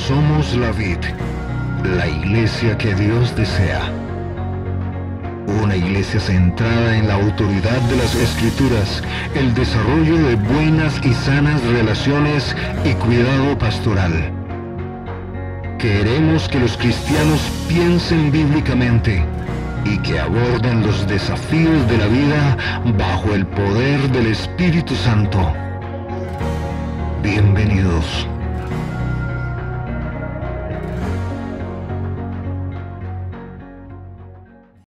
Somos la vid, la iglesia que Dios desea. Una iglesia centrada en la autoridad de las Escrituras, el desarrollo de buenas y sanas relaciones y cuidado pastoral. Queremos que los cristianos piensen bíblicamente y que aborden los desafíos de la vida bajo el poder del Espíritu Santo. Bienvenidos.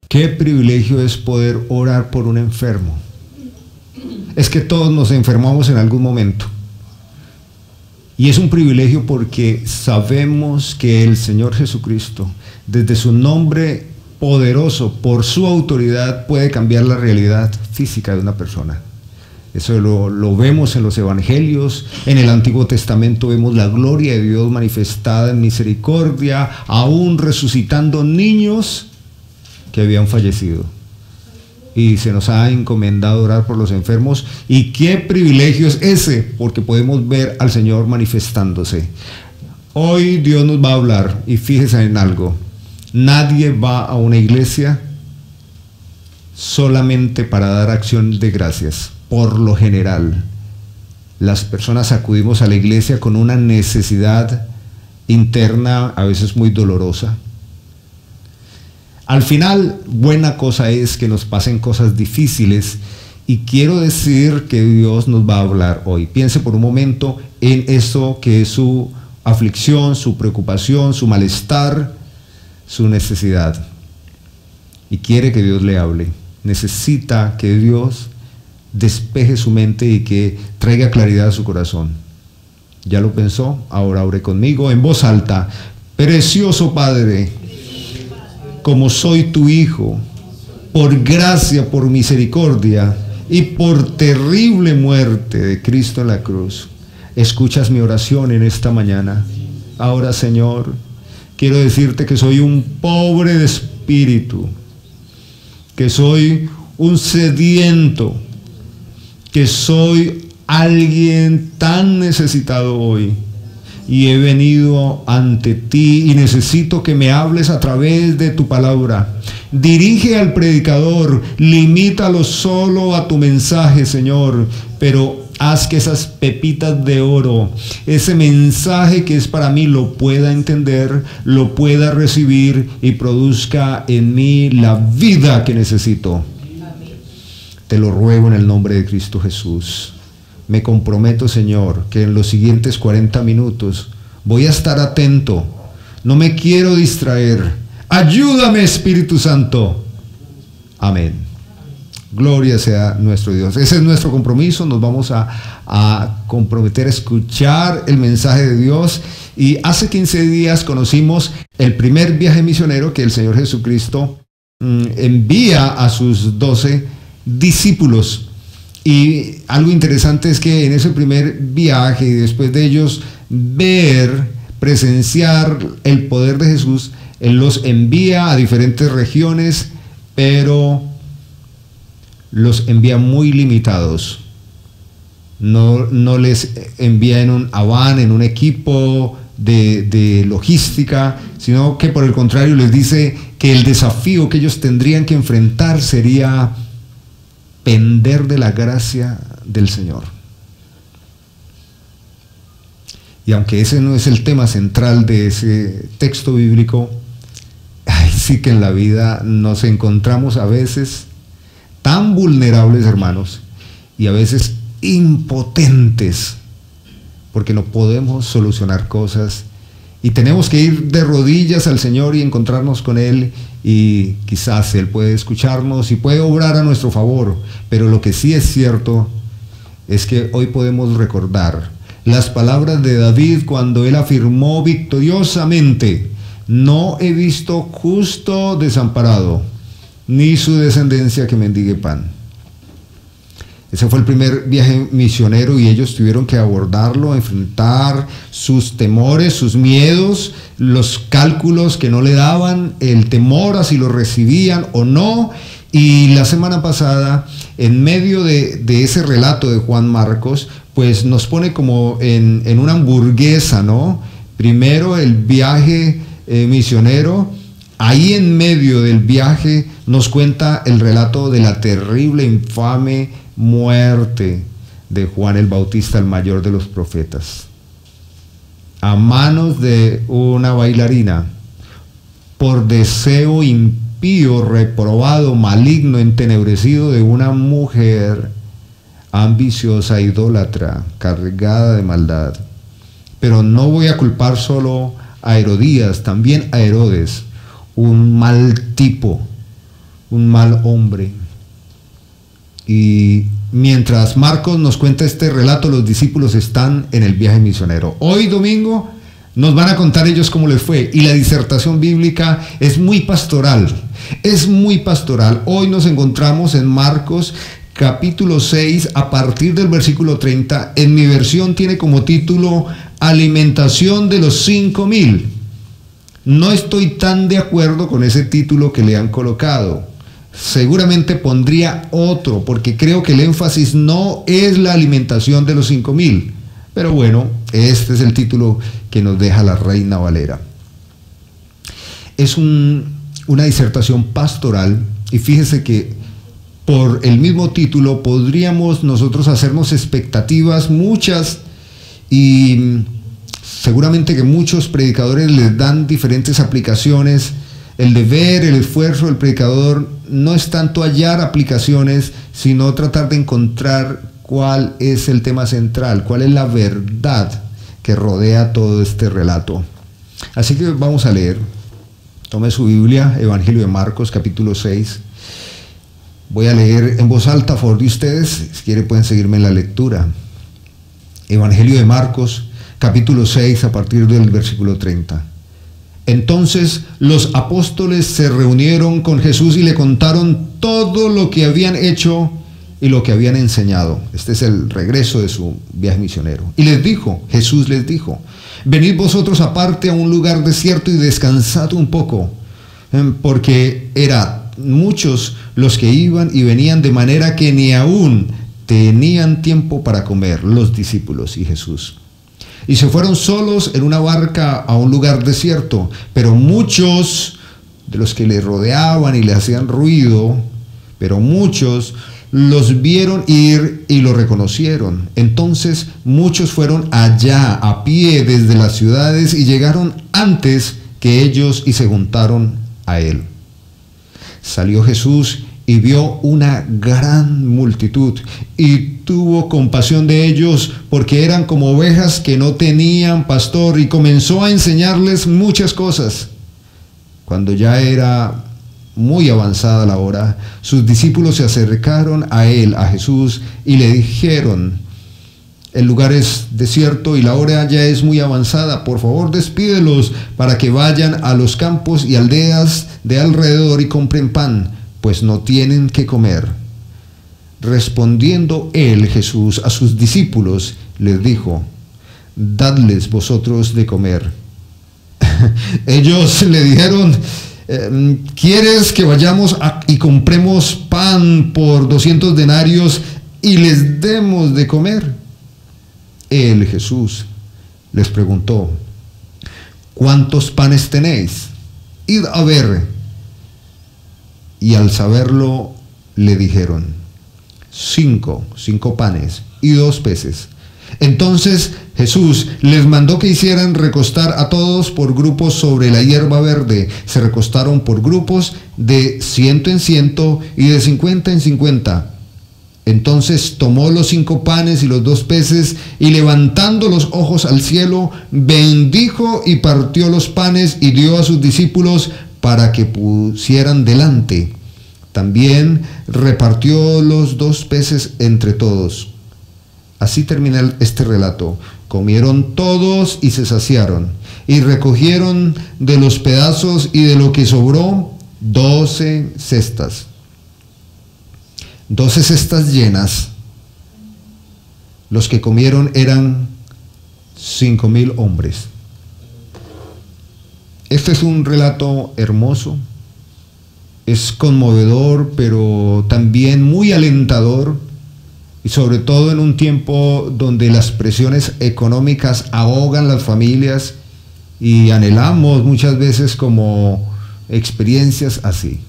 Qué privilegio es poder orar por un enfermo. Es que todos nos enfermamos en algún momento. Y es un privilegio porque sabemos que el Señor Jesucristo, desde su nombre poderoso, por su autoridad, puede cambiar la realidad física de una persona. Eso lo vemos en los evangelios. En el Antiguo Testamento vemos la gloria de Dios manifestada en misericordia, aún resucitando niños que habían fallecido. Y se nos ha encomendado orar por los enfermos. Y qué privilegio es ese, porque podemos ver al Señor manifestándose. Hoy Dios nos va a hablar, y fíjese en algo: nadie va a una iglesia solamente para dar acción de gracias. Por lo general, las personas acudimos a la iglesia con una necesidad interna, a veces muy dolorosa. Al final, buena cosa es que nos pasen cosas difíciles, y quiero decir que Dios nos va a hablar hoy. Piense por un momento en eso que es su aflicción, su preocupación, su malestar, su necesidad. Y quiere que Dios le hable. Necesita que Dios despeje su mente y que traiga claridad a su corazón. ¿Ya lo pensó? Ahora ore conmigo en voz alta. Precioso Padre, como soy tu hijo, por gracia, por misericordia y por terrible muerte de Cristo en la cruz, escuchas mi oración en esta mañana. Ahora, Señor, quiero decirte que soy un pobre de espíritu, que soy un sediento, que soy alguien tan necesitado hoy. Y he venido ante ti y necesito que me hables a través de tu palabra. Dirige al predicador, limítalo solo a tu mensaje, Señor, pero haz que esas pepitas de oro, ese mensaje que es para mí, lo pueda entender, lo pueda recibir y produzca en mí la vida que necesito. Te lo ruego en el nombre de Cristo Jesús. Me comprometo, Señor, que en los siguientes 40 minutos voy a estar atento. No me quiero distraer. Ayúdame, Espíritu Santo. Amén. Gloria sea nuestro Dios. Ese es nuestro compromiso. Nos vamos a comprometer a escuchar el mensaje de Dios. Y hace 15 días conocimos el primer viaje misionero que el Señor Jesucristo envía a sus 12 discípulos. Y algo interesante es que en ese primer viaje, y después de ellos ver, presenciar el poder de Jesús, Él los envía a diferentes regiones, pero los envía muy limitados. No les envía en un aván, en un equipo de logística, sino que por el contrario les dice que el desafío que ellos tendrían que enfrentar sería pender de la gracia del Señor. Y aunque ese no es el tema central de ese texto bíblico, sí que en la vida nos encontramos a veces tan vulnerables, hermanos, y a veces impotentes, porque no podemos solucionar cosas, y tenemos que ir de rodillas al Señor y encontrarnos con Él, y quizás Él puede escucharnos y puede obrar a nuestro favor. Pero lo que sí es cierto es que hoy podemos recordar las palabras de David cuando él afirmó victoriosamente: no he visto justo desamparado, ni su descendencia que mendigue pan. Ese fue el primer viaje misionero y ellos tuvieron que abordarlo, enfrentar sus temores, sus miedos, los cálculos que no le daban, el temor a si lo recibían o no. Y la semana pasada, en medio de ese relato de Juan Marcos, pues nos pone como en una hamburguesa, ¿no? Primero el viaje misionero. Ahí en medio del viaje nos cuenta el relato de la terrible, infame muerte de Juan el Bautista, el mayor de los profetas, a manos de una bailarina, por deseo impío, reprobado, maligno, entenebrecido de una mujer ambiciosa, idólatra, cargada de maldad. Pero no voy a culpar solo a Herodías, también a Herodes, un mal tipo, un mal hombre. Y mientras Marcos nos cuenta este relato, los discípulos están en el viaje misionero. Hoy domingo nos van a contar ellos cómo les fue, y la disertación bíblica es muy pastoral, es muy pastoral. Hoy nos encontramos en Marcos capítulo 6 a partir del versículo 30. En mi versión tiene como título Alimentación de los 5,000. No estoy tan de acuerdo con ese título que le han colocado. Seguramente pondría otro, porque creo que el énfasis no es la alimentación de los 5,000. Pero bueno, este es el título que nos deja la Reina Valera. Es una disertación pastoral, y fíjese que por el mismo título podríamos nosotros hacernos expectativas muchas, y seguramente que muchos predicadores les dan diferentes aplicaciones. El deber, el esfuerzo del predicador no es tanto hallar aplicaciones, sino tratar de encontrar cuál es el tema central, cuál es la verdad que rodea todo este relato. Así que vamos a leer. Tome su Biblia, Evangelio de Marcos, capítulo 6. Voy a leer en voz alta a favor de ustedes. Si quieren pueden seguirme en la lectura. Evangelio de Marcos, capítulo 6, a partir del versículo 30. Entonces los apóstoles se reunieron con Jesús y le contaron todo lo que habían hecho y lo que habían enseñado. Este es el regreso de su viaje misionero. Y Jesús les dijo: venid vosotros aparte a un lugar desierto y descansad un poco, porque eran muchos los que iban y venían, de manera que ni aún tenían tiempo para comer, los discípulos y Jesús. Y se fueron solos en una barca a un lugar desierto, pero muchos de los que le rodeaban y le hacían ruido, pero muchos los vieron ir y lo reconocieron. Entonces muchos fueron allá a pie desde las ciudades y llegaron antes que ellos y se juntaron a él. Salió Jesús y vio una gran multitud y tuvo compasión de ellos, porque eran como ovejas que no tenían pastor, y comenzó a enseñarles muchas cosas. Cuando ya era muy avanzada la hora, sus discípulos se acercaron a él, a Jesús, y le dijeron: el lugar es desierto y la hora ya es muy avanzada. Por favor, despídelos para que vayan a los campos y aldeas de alrededor y compren pan, pues no tienen qué comer. Respondiendo él, Jesús, a sus discípulos, les dijo: dadles vosotros de comer. Ellos le dijeron: ¿quieres que vayamos y compremos pan por 200 denarios y les demos de comer? Él, Jesús, les preguntó: ¿cuántos panes tenéis? Id a ver. Y al saberlo le dijeron: 5 panes y 2 peces. Entonces Jesús les mandó que hicieran recostar a todos por grupos sobre la hierba verde. Se recostaron por grupos de 100 en 100 y de 50 en 50. Entonces tomó los 5 panes y los 2 peces, y levantando los ojos al cielo, bendijo y partió los panes y dio a sus discípulos para que pusieran delante. También repartió los 2 peces entre todos. Así termina este relato. Comieron todos y se saciaron, y recogieron de los pedazos y de lo que sobró 12 cestas. 12 cestas llenas. Los que comieron eran 5,000 hombres. Este es un relato hermoso, es conmovedor, pero también muy alentador, y sobre todo en un tiempo donde las presiones económicas ahogan las familias y anhelamos muchas veces como experiencias así.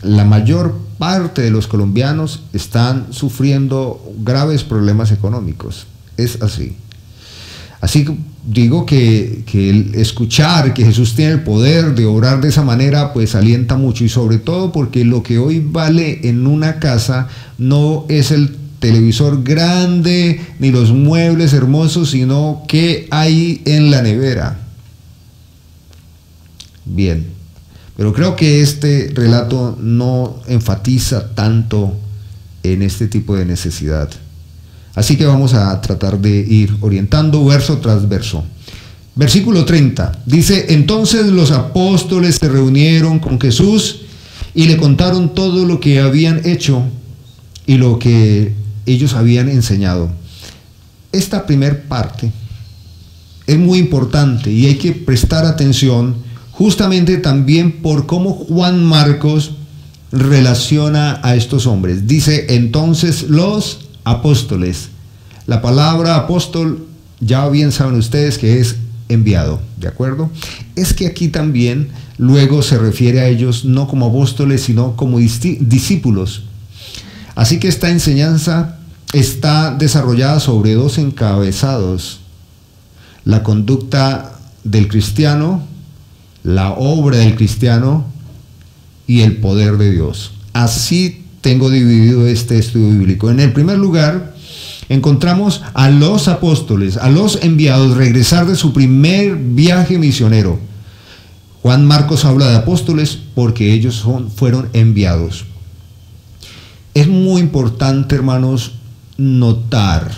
La mayor parte de los colombianos están sufriendo graves problemas económicos, es así. Así que digo que el escuchar que Jesús tiene el poder de obrar de esa manera, pues alienta mucho, y sobre todo porque lo que hoy vale en una casa no es el televisor grande ni los muebles hermosos, sino qué hay en la nevera. Bien, pero creo que este relato no enfatiza tanto en este tipo de necesidad. Así que vamos a tratar de ir orientando verso tras verso. Versículo 30, dice: entonces los apóstoles se reunieron con Jesús y le contaron todo lo que habían hecho y lo que ellos habían enseñado. Esta primer parte es muy importante y hay que prestar atención justamente también por cómo Juan Marcos relaciona a estos hombres. Dice: entonces los apóstoles. La palabra apóstol, ya bien saben ustedes que es enviado, ¿de acuerdo? Es que aquí también luego se refiere a ellos no como apóstoles, sino como discípulos. Así que esta enseñanza está desarrollada sobre dos encabezados: la conducta del cristiano, la obra del cristiano y el poder de Dios. Así tengo dividido este estudio bíblico. En el primer lugar, encontramos a los apóstoles, a los enviados, regresar de su primer viaje misionero. Juan Marcos habla de apóstoles porque ellos fueron enviados. Es muy importante, hermanos, notar,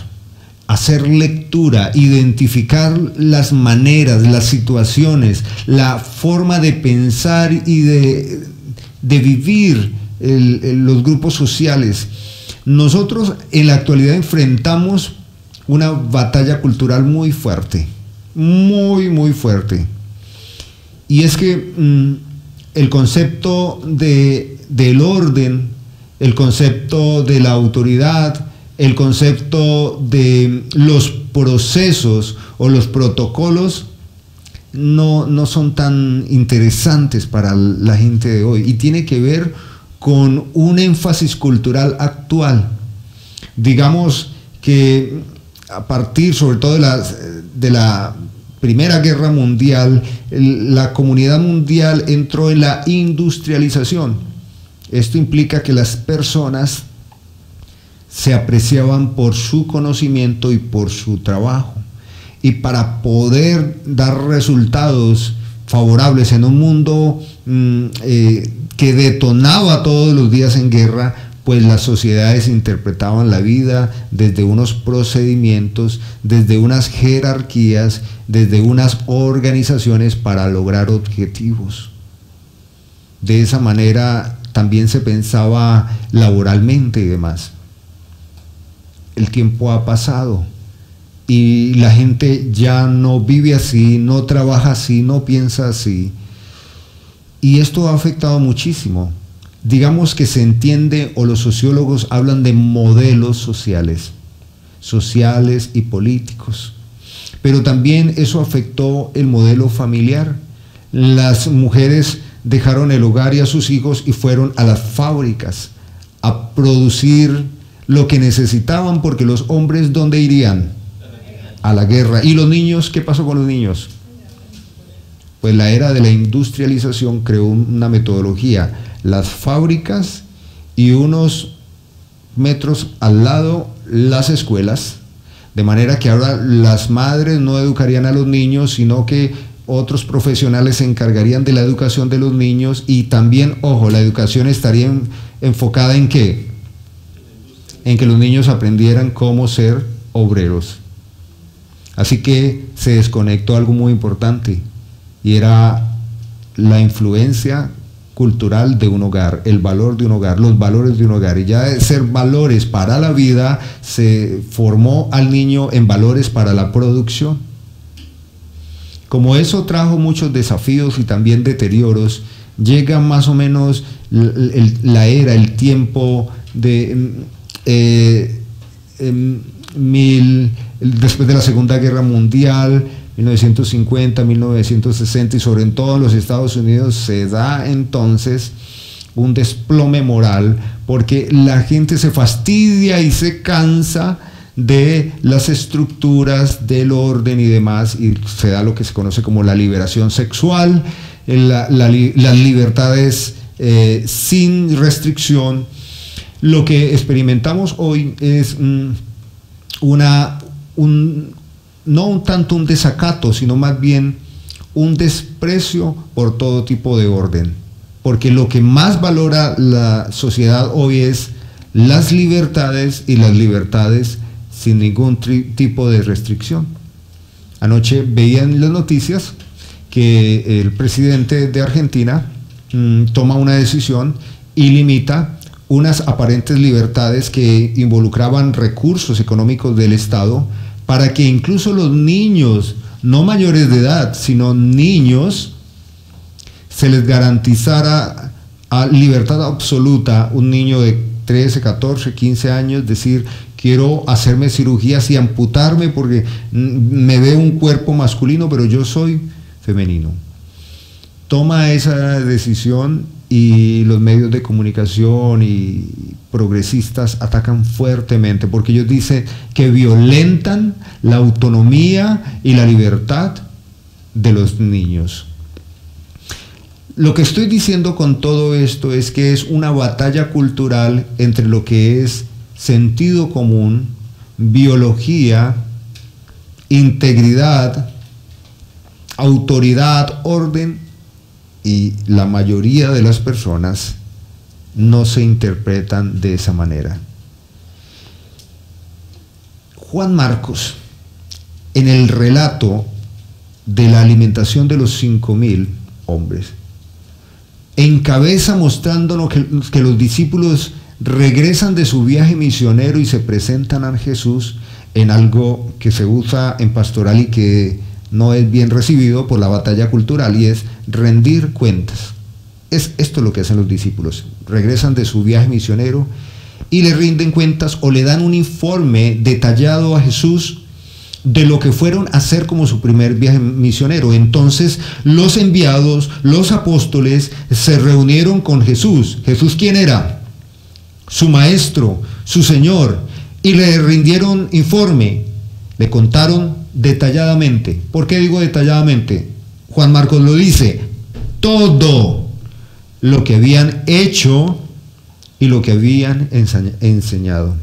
hacer lectura, identificar las maneras, las situaciones, la forma de pensar y de vivir los grupos sociales. Nosotros en la actualidad enfrentamos una batalla cultural muy fuerte, muy fuerte. Y es que el concepto del orden, el concepto de la autoridad, el concepto de los procesos o los protocolos no son tan interesantes para la gente de hoy, y tiene que ver con un énfasis cultural actual. Digamos que a partir sobre todo de la Primera Guerra Mundial, la comunidad mundial entró en la industrialización. Esto implica que las personas se apreciaban por su conocimiento y por su trabajo. Y para poder dar resultados favorables en un mundo que detonaba todos los días en guerra, pues las sociedades interpretaban la vida desde unos procedimientos, desde unas jerarquías, desde unas organizaciones para lograr objetivos. De esa manera también se pensaba laboralmente y demás. El tiempo ha pasado y la gente ya no vive así, no trabaja así, no piensa así. Y esto ha afectado muchísimo. Digamos que se entiende, o los sociólogos hablan de modelos sociales y políticos. Pero también eso afectó el modelo familiar. Las mujeres dejaron el hogar y a sus hijos y fueron a las fábricas a producir lo que necesitaban, porque los hombres, ¿dónde irían? A la guerra. ¿Y los niños? ¿Qué pasó con los niños? Pues la era de la industrialización creó una metodología: las fábricas y unos metros al lado las escuelas, de manera que ahora las madres no educarían a los niños, sino que otros profesionales se encargarían de la educación de los niños. Y también, ojo, la educación estaría enfocada ¿en qué? En que los niños aprendieran cómo ser obreros. Así que se desconectó algo muy importante, y era la influencia cultural de un hogar, el valor de un hogar, los valores de un hogar. Y ya de ser valores para la vida, se formó al niño en valores para la producción. Como eso trajo muchos desafíos y también deterioros, llega más o menos la era, el tiempo de después de la Segunda Guerra Mundial, 1950, 1960 y sobre todo en los Estados Unidos, se da entonces un desplome moral porque la gente se fastidia y se cansa de las estructuras del orden y demás, y se da lo que se conoce como la liberación sexual, las libertades sin restricción. Lo que experimentamos hoy es no un tanto un desacato, sino más bien un desprecio por todo tipo de orden, porque lo que más valora la sociedad hoy es las libertades, y las libertades sin ningún tipo de restricción. Anoche veía en las noticias que el presidente de Argentina toma una decisión y limita unas aparentes libertades que involucraban recursos económicos del Estado para que incluso los niños, no mayores de edad, sino niños, se les garantizara a libertad absoluta. Un niño de 13, 14, 15 años decir: quiero hacerme cirugías y amputarme porque me veo un cuerpo masculino, pero yo soy femenino. Toma esa decisión y los medios de comunicación y progresistas atacan fuertemente, porque ellos dicen que violentan la autonomía y la libertad de los niños. Lo que estoy diciendo con todo esto es que es una batalla cultural entre lo que es sentido común, biología, integridad, autoridad, orden, y la mayoría de las personas no se interpretan de esa manera. Juan Marcos, en el relato de la alimentación de los 5.000 hombres, encabeza mostrándonos que los discípulos regresan de su viaje misionero y se presentan a Jesús en algo que se usa en pastoral y que no es bien recibido por la batalla cultural, y es rendir cuentas. Es esto lo que hacen los discípulos. Regresan de su viaje misionero y le rinden cuentas o le dan un informe detallado a Jesús de lo que fueron a hacer como su primer viaje misionero. Entonces los enviados, los apóstoles, se reunieron con Jesús. ¿Jesús quién era? Su maestro, su Señor, y le rindieron informe, le contaron detalladamente. ¿Por qué digo detalladamente? Juan Marcos lo dice: todo lo que habían hecho y lo que habían enseñado.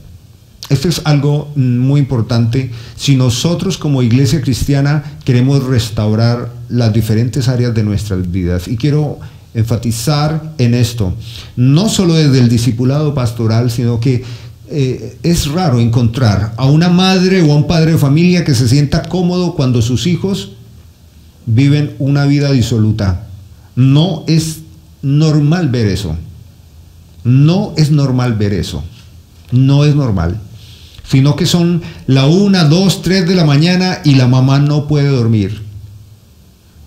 Esto es algo muy importante si nosotros como iglesia cristiana queremos restaurar las diferentes áreas de nuestras vidas. Y quiero enfatizar en esto, no solo desde el discipulado pastoral, sino que es raro encontrar a una madre o a un padre de familia que se sienta cómodo cuando sus hijos viven una vida disoluta. No es normal ver eso. No es normal ver eso. No es normal. Sino que son la 1, 2, 3 de la mañana y la mamá no puede dormir.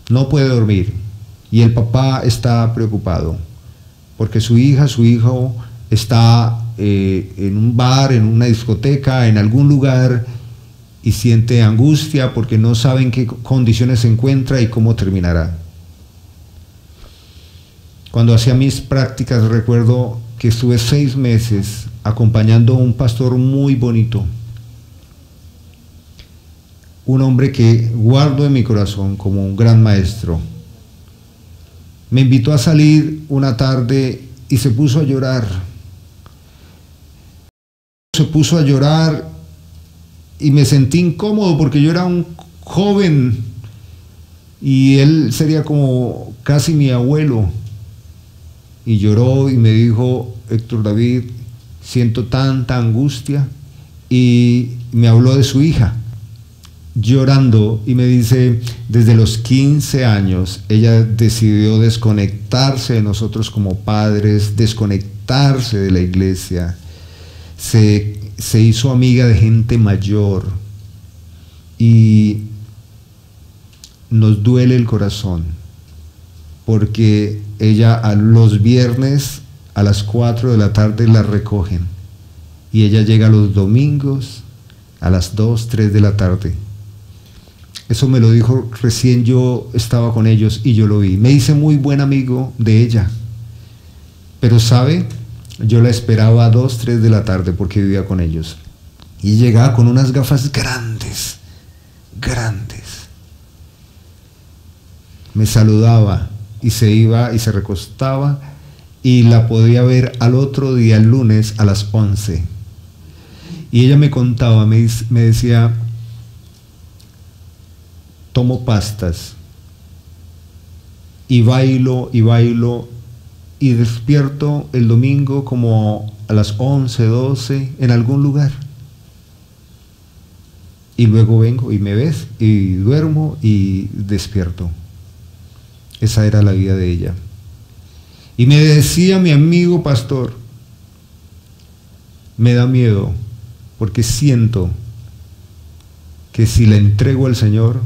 No puede dormir. Y el papá está preocupado porque su hija, su hijo está en un bar, en una discoteca, en algún lugar, y siente angustia porque no sabe en qué condiciones se encuentra y cómo terminará. Cuando hacía mis prácticas recuerdo que estuve 6 meses acompañando a un pastor muy bonito, un hombre que guardo en mi corazón como un gran maestro. Me invitó a salir una tarde y se puso a llorar. Se puso a llorar y me sentí incómodo porque yo era un joven y él sería como casi mi abuelo. Y lloró y me dijo: Héctor David, siento tanta angustia. Y me habló de su hija, llorando, y me dice: desde los 15 años ella decidió desconectarse de nosotros como padres, desconectarse de la iglesia. Se hizo amiga de gente mayor y nos duele el corazón porque ella a los viernes a las 4 de la tarde la recogen y ella llega los domingos a las 2, 3 de la tarde. Eso me lo dijo recién yo estaba con ellos y yo lo vi. Me hice muy buen amigo de ella. Pero ¿sabe? Yo la esperaba a 2, 3 de la tarde porque vivía con ellos. Y llegaba con unas gafas grandes, grandes. Me saludaba y se iba y se recostaba y la podía ver al otro día, el lunes, a las 11. Y ella me contaba, me decía, tomo pastas y bailo y despierto el domingo como a las 11, 12 en algún lugar. Y luego vengo y me ves y duermo y despierto. Esa era la vida de ella. Y me decía mi amigo pastor, me da miedo porque siento que si la entrego al Señor,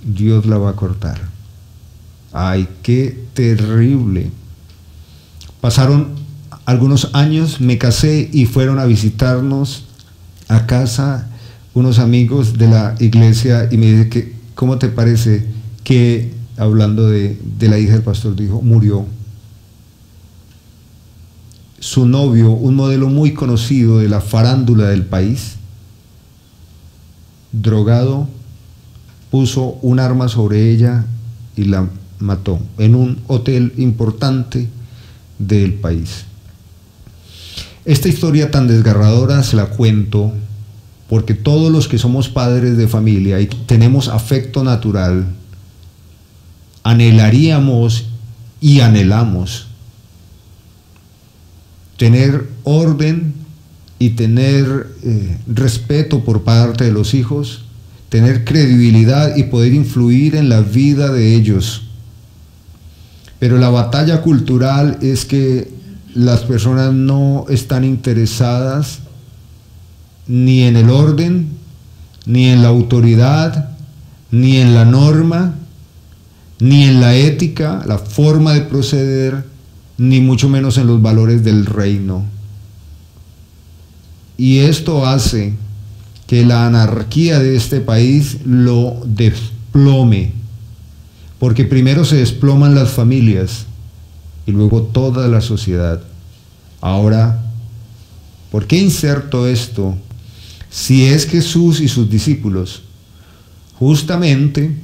Dios la va a cortar. Ay, qué terrible. Pasaron algunos años, me casé y fueron a visitarnos a casa unos amigos de la iglesia y me dice que, ¿cómo te parece que, hablando de la hija del pastor, dijo, murió? Su novio, un modelo muy conocido de la farándula del país, drogado, puso un arma sobre ella y la mató en un hotel importante del país. Esta historia tan desgarradora se la cuento porque todos los que somos padres de familia y tenemos afecto natural, anhelaríamos y anhelamos tener orden y tener respeto por parte de los hijos, tener credibilidad y poder influir en la vida de ellos. Pero la batalla cultural es que las personas no están interesadas ni en el orden, ni en la autoridad, ni en la norma, ni en la ética, la forma de proceder, ni mucho menos en los valores del reino. Y esto hace que la anarquía de este país lo desplome, porque primero se desploman las familias y luego toda la sociedad. Ahora, ¿por qué inserto esto? Si es Jesús y sus discípulos, justamente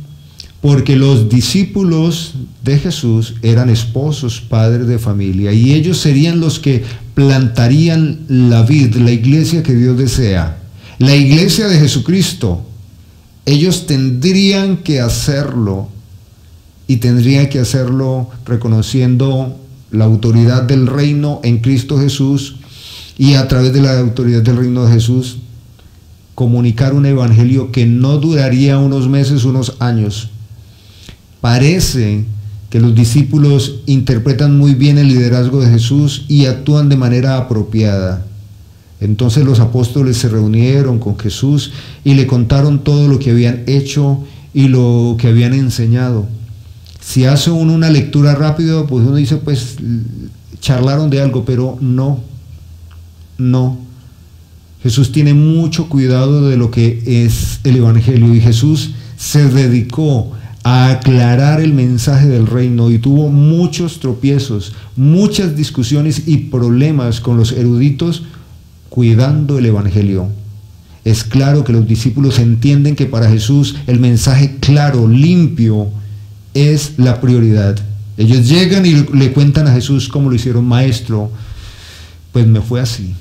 porque los discípulos de Jesús eran esposos, padres de familia, y ellos serían los que plantarían la vid, la iglesia que Dios desea, la iglesia de Jesucristo. Ellos tendrían que hacerlo, y tendrían que hacerlo reconociendo la autoridad del reino en Cristo Jesús, y a través de la autoridad del reino de Jesús comunicar un evangelio que no duraría unos meses, unos años. Parece que los discípulos interpretan muy bien el liderazgo de Jesús y actúan de manera apropiada. Entonces los apóstoles se reunieron con Jesús y le contaron todo lo que habían hecho y lo que habían enseñado. Si hace uno una lectura rápida, pues uno dice, pues charlaron de algo, pero no. Jesús tiene mucho cuidado de lo que es el evangelio, y Jesús se dedicó a aclarar el mensaje del reino y tuvo muchos tropiezos, muchas discusiones y problemas con los eruditos cuidando el evangelio. Es claro que los discípulos entienden que para Jesús el mensaje claro, limpio, es la prioridad. Ellos llegan y le cuentan a Jesús cómo lo hicieron. Maestro, pues me fue así.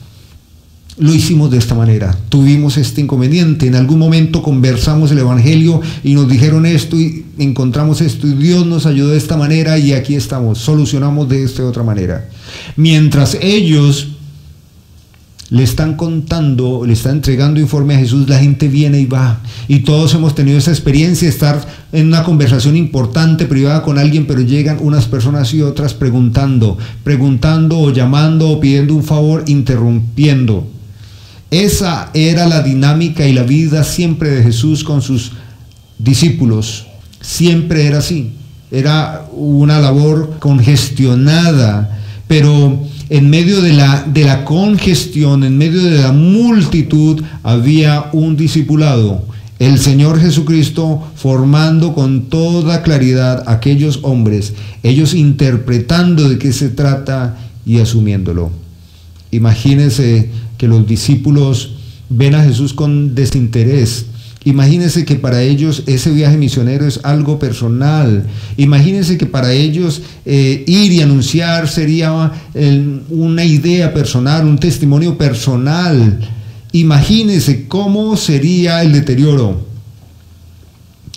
Lo hicimos de esta manera, tuvimos este inconveniente, en algún momento conversamos el evangelio y nos dijeron esto y encontramos esto y Dios nos ayudó de esta manera y aquí estamos, solucionamos de esta otra manera. Mientras ellos le están contando, le están entregando informe a Jesús, la gente viene y va, y todos hemos tenido esa experiencia de estar en una conversación importante, privada con alguien, pero llegan unas personas y otras preguntando o llamando o pidiendo un favor, interrumpiendo. Esa era la dinámica y la vida siempre de Jesús con sus discípulos. Siempre era así. Era una labor congestionada, pero en medio de la congestión, en medio de la multitud, había un discipulado. El Señor Jesucristo formando con toda claridad a aquellos hombres, ellos interpretando de qué se trata y asumiéndolo. Imagínense que los discípulos ven a Jesús con desinterés. Imagínense que para ellos ese viaje misionero es algo personal. Imagínense que para ellos ir y anunciar sería una idea personal, un testimonio personal. Imagínense cómo sería el deterioro,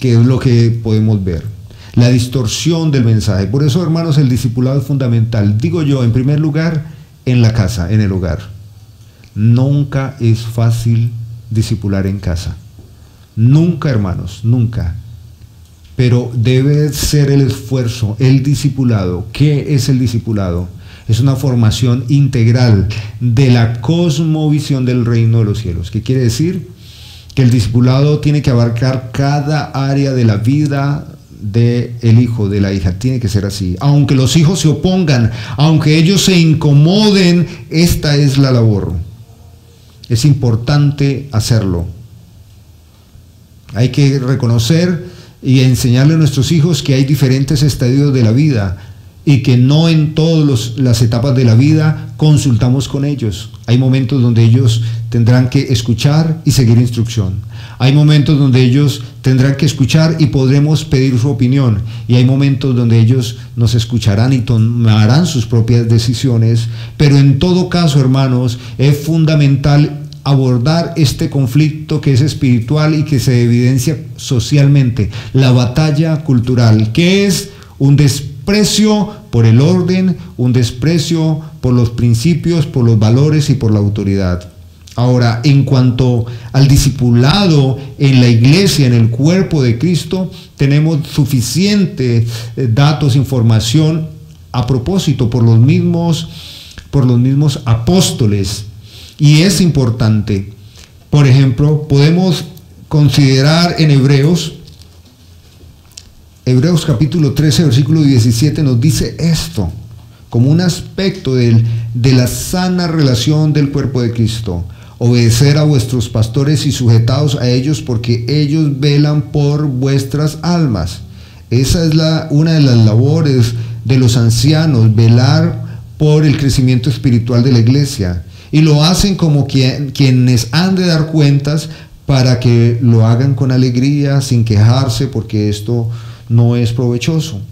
que es lo que podemos ver. La distorsión del mensaje. Por eso, hermanos, el discipulado es fundamental. Digo yo, en primer lugar, en la casa, en el hogar. Nunca es fácil discipular en casa. Nunca, hermanos, nunca. Pero debe ser el esfuerzo, el discipulado. ¿Qué es el discipulado? Es una formación integral de la cosmovisión del reino de los cielos. ¿Qué quiere decir? Que el discipulado tiene que abarcar cada área de la vida del hijo, de la hija. Tiene que ser así. Aunque los hijos se opongan, aunque ellos se incomoden, esta es la labor. Es importante hacerlo. Hay que reconocer y enseñarle a nuestros hijos que hay diferentes estadios de la vida y que no en todas las etapas de la vida consultamos con ellos. Hay momentos donde ellos tendrán que escuchar y seguir instrucción. Hay momentos donde ellos tendrán que escuchar y podremos pedir su opinión. Y hay momentos donde ellos nos escucharán y tomarán sus propias decisiones. Pero en todo caso, hermanos, es fundamental abordar este conflicto que es espiritual y que se evidencia socialmente, la batalla cultural, que es un desprecio por el orden, un desprecio por los principios, por los valores y por la autoridad. Ahora, en cuanto al discipulado en la iglesia, en el cuerpo de Cristo, tenemos suficiente datos, información a propósito por los mismos apóstoles. Y es importante. Por ejemplo, podemos considerar en Hebreos capítulo 13, versículo 17 nos dice esto, como un aspecto de la sana relación del cuerpo de Cristo. Obedecer a vuestros pastores y sujetaos a ellos, porque ellos velan por vuestras almas. Esa es una de las labores de los ancianos, velar por el crecimiento espiritual de la iglesia. Y lo hacen como quienes han de dar cuentas, para que lo hagan con alegría, sin quejarse, porque esto no es provechoso.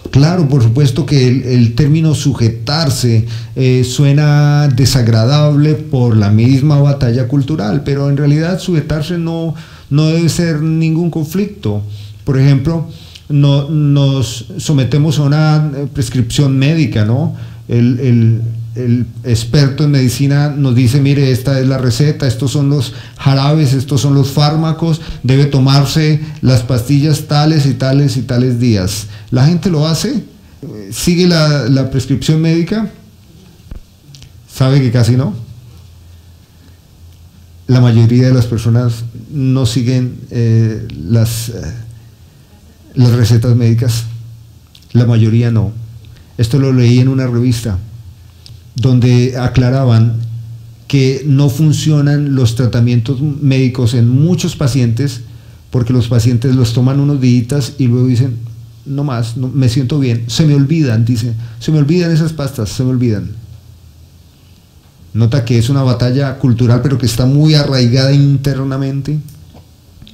Claro, por supuesto que el término sujetarse suena desagradable por la misma batalla cultural, pero en realidad sujetarse no debe ser ningún conflicto. Por ejemplo, nos sometemos a una prescripción médica, ¿no? El experto en medicina nos dice, mire, esta es la receta, estos son los jarabes, estos son los fármacos, debe tomarse las pastillas tales y tales y tales días. La gente lo hace, sigue la prescripción médica, sabe que casi no. La mayoría de las personas no siguen las recetas médicas, la mayoría no. Esto lo leí en una revista, donde aclaraban que no funcionan los tratamientos médicos en muchos pacientes, porque los pacientes los toman unos días y luego dicen, no más, no, me siento bien, se me olvidan, dicen, se me olvidan esas pastas, se me olvidan. Nota que es una batalla cultural, pero que está muy arraigada internamente.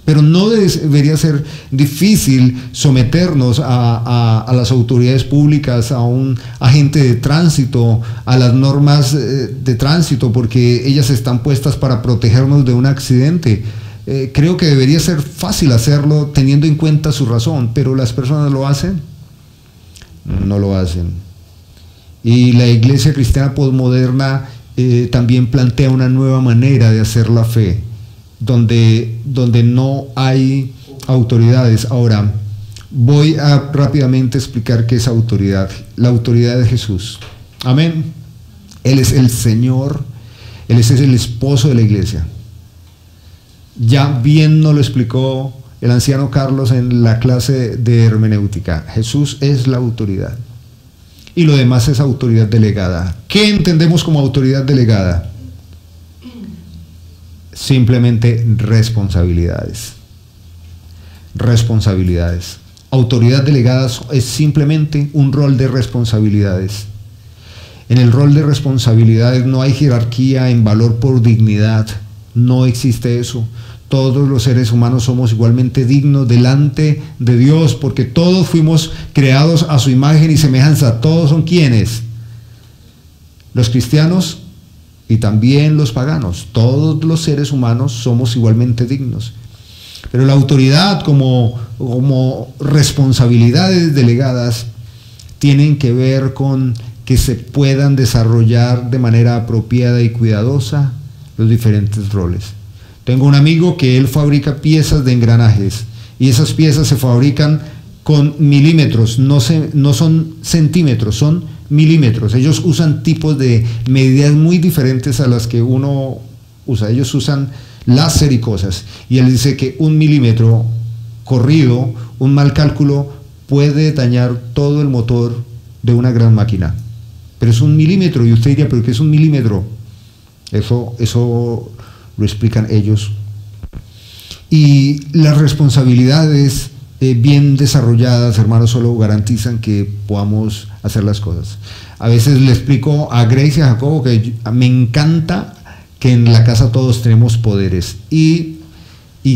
Pero no debería ser difícil someternos a las autoridades públicas, a un agente de tránsito, a las normas de tránsito, porque ellas están puestas para protegernos de un accidente. Creo que debería ser fácil hacerlo teniendo en cuenta su razón, pero ¿las personas lo hacen? No lo hacen. Y la iglesia cristiana posmoderna también plantea una nueva manera de hacer la fe, donde no hay autoridades. Ahora, voy a rápidamente explicar qué es autoridad. La autoridad de Jesús. Amén. Él es el Señor, Él es el esposo de la iglesia. Ya bien nos lo explicó el anciano Carlos en la clase de hermenéutica. Jesús es la autoridad. Y lo demás es autoridad delegada. ¿Qué entendemos como autoridad delegada? Simplemente responsabilidades. responsabilidades. Autoridad delegada es simplemente un rol de responsabilidades. En el rol de responsabilidades no hay jerarquía en valor por dignidad, no existe eso. Todos los seres humanos somos igualmente dignos delante de Dios, porque todos fuimos creados a su imagen y semejanza. Todos son ¿quiénes? Los cristianos y también los paganos. Todos los seres humanos somos igualmente dignos. Pero la autoridad como responsabilidades delegadas tienen que ver con que se puedan desarrollar de manera apropiada y cuidadosa los diferentes roles. Tengo un amigo que él fabrica piezas de engranajes y esas piezas se fabrican con milímetros, no son centímetros, son milímetros. Ellos usan tipos de medidas muy diferentes a las que uno usa. Ellos usan láser y cosas. Y él dice que 1 milímetro corrido, un mal cálculo, puede dañar todo el motor de una gran máquina. Pero es 1 milímetro, y usted diría, ¿pero qué es 1 milímetro? Eso lo explican ellos. Y las responsabilidades bien desarrolladas, hermanos, solo garantizan que podamos hacer las cosas. A veces le explico a Grace y a Jacobo que me encanta que en la casa todos tenemos poderes. Y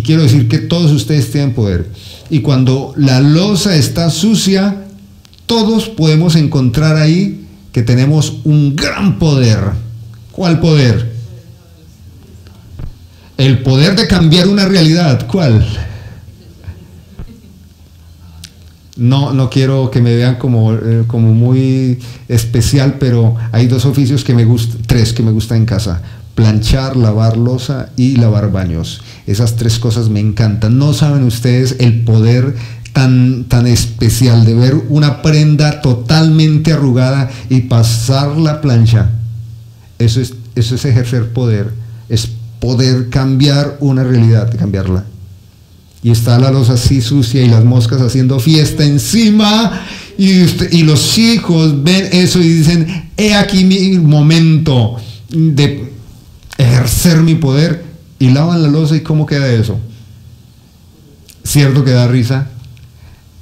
quiero decir que todos ustedes tienen poder. Y cuando la loza está sucia, todos podemos encontrar ahí que tenemos un gran poder. ¿Cuál poder? El poder de cambiar una realidad. ¿Cuál? No quiero que me vean como muy especial, pero hay 2 oficios que me gustan, 3 que me gustan en casa: planchar, lavar loza y lavar baños. Esas 3 cosas me encantan. No saben ustedes el poder tan especial de ver una prenda totalmente arrugada y pasar la plancha. Eso es ejercer poder, es poder cambiar una realidad, cambiarla. Y está la loza así sucia y las moscas haciendo fiesta encima, y los hijos ven eso y dicen: he aquí mi momento de ejercer mi poder, y lavan la loza. ¿Y cómo queda eso? ¿Cierto que da risa?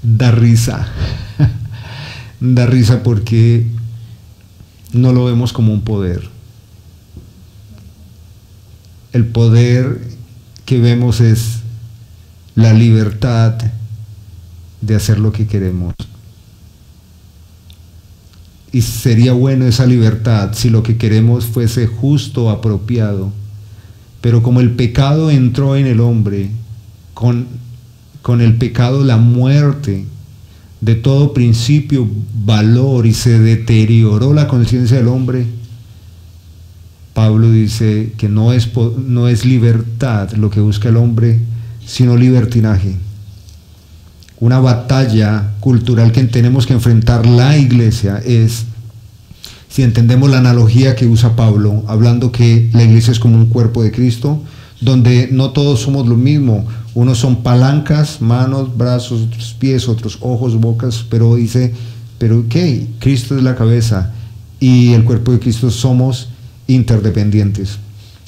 Da risa. Da risa porque no lo vemos como un poder. El poder que vemos es la libertad de hacer lo que queremos. Y sería bueno esa libertad si lo que queremos fuese justo, apropiado. Pero como el pecado entró en el hombre, con el pecado la muerte de todo principio, valor, y se deterioró la conciencia del hombre, Pablo dice que no es libertad lo que busca el hombre, sino libertinaje. Una batalla cultural que tenemos que enfrentar la iglesia es, si entendemos la analogía que usa Pablo, hablando que la iglesia es como un cuerpo de Cristo, donde no todos somos lo mismo. Unos son palancas, manos, brazos, otros pies, otros ojos, bocas, pero dice, pero ¿qué? Cristo es la cabeza y el cuerpo de Cristo somos interdependientes.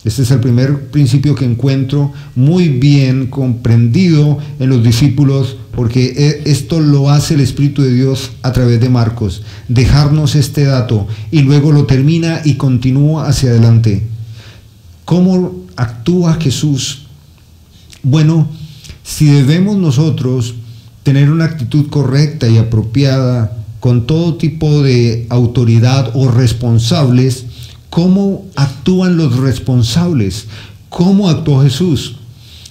Este es el primer principio que encuentro muy bien comprendido en los discípulos, porque esto lo hace el Espíritu de Dios a través de Marcos, dejarnos este dato, y luego lo termina y continúa hacia adelante. ¿Cómo actúa Jesús? Bueno, si debemos nosotros tener una actitud correcta y apropiada con todo tipo de autoridad o responsables, ¿cómo actúan los responsables? ¿Cómo actuó Jesús?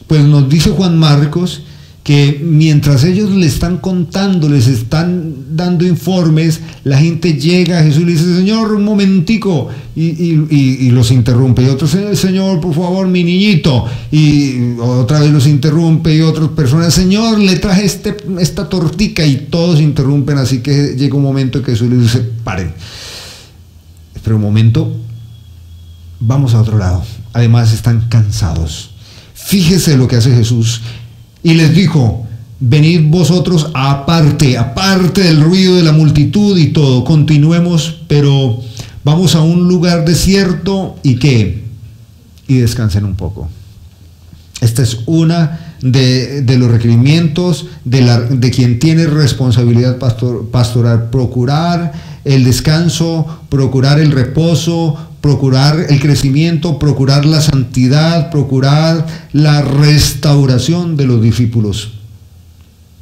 Pues nos dice Juan Marcos que mientras ellos le están contando, les están dando informes, la gente llega a Jesús y le dice: Señor, un momentico, y los interrumpe, y otro: Señor, por favor, mi niñito, y otra vez los interrumpe, y otras personas: Señor, le traje esta tortica, y todos interrumpen. Así que llega un momento que Jesús les dice: paren, espera un momento, vamos a otro lado. Además están cansados. Fíjese lo que hace Jesús. Y les dijo: venid vosotros aparte del ruido de la multitud y todo. Continuemos, pero vamos a un lugar desierto y ¿qué? Y descansen un poco. Esta es una de los requerimientos de quien tiene responsabilidad pastoral, procurar el descanso, procurar el reposo, procurar el crecimiento, procurar la santidad, procurar la restauración de los discípulos.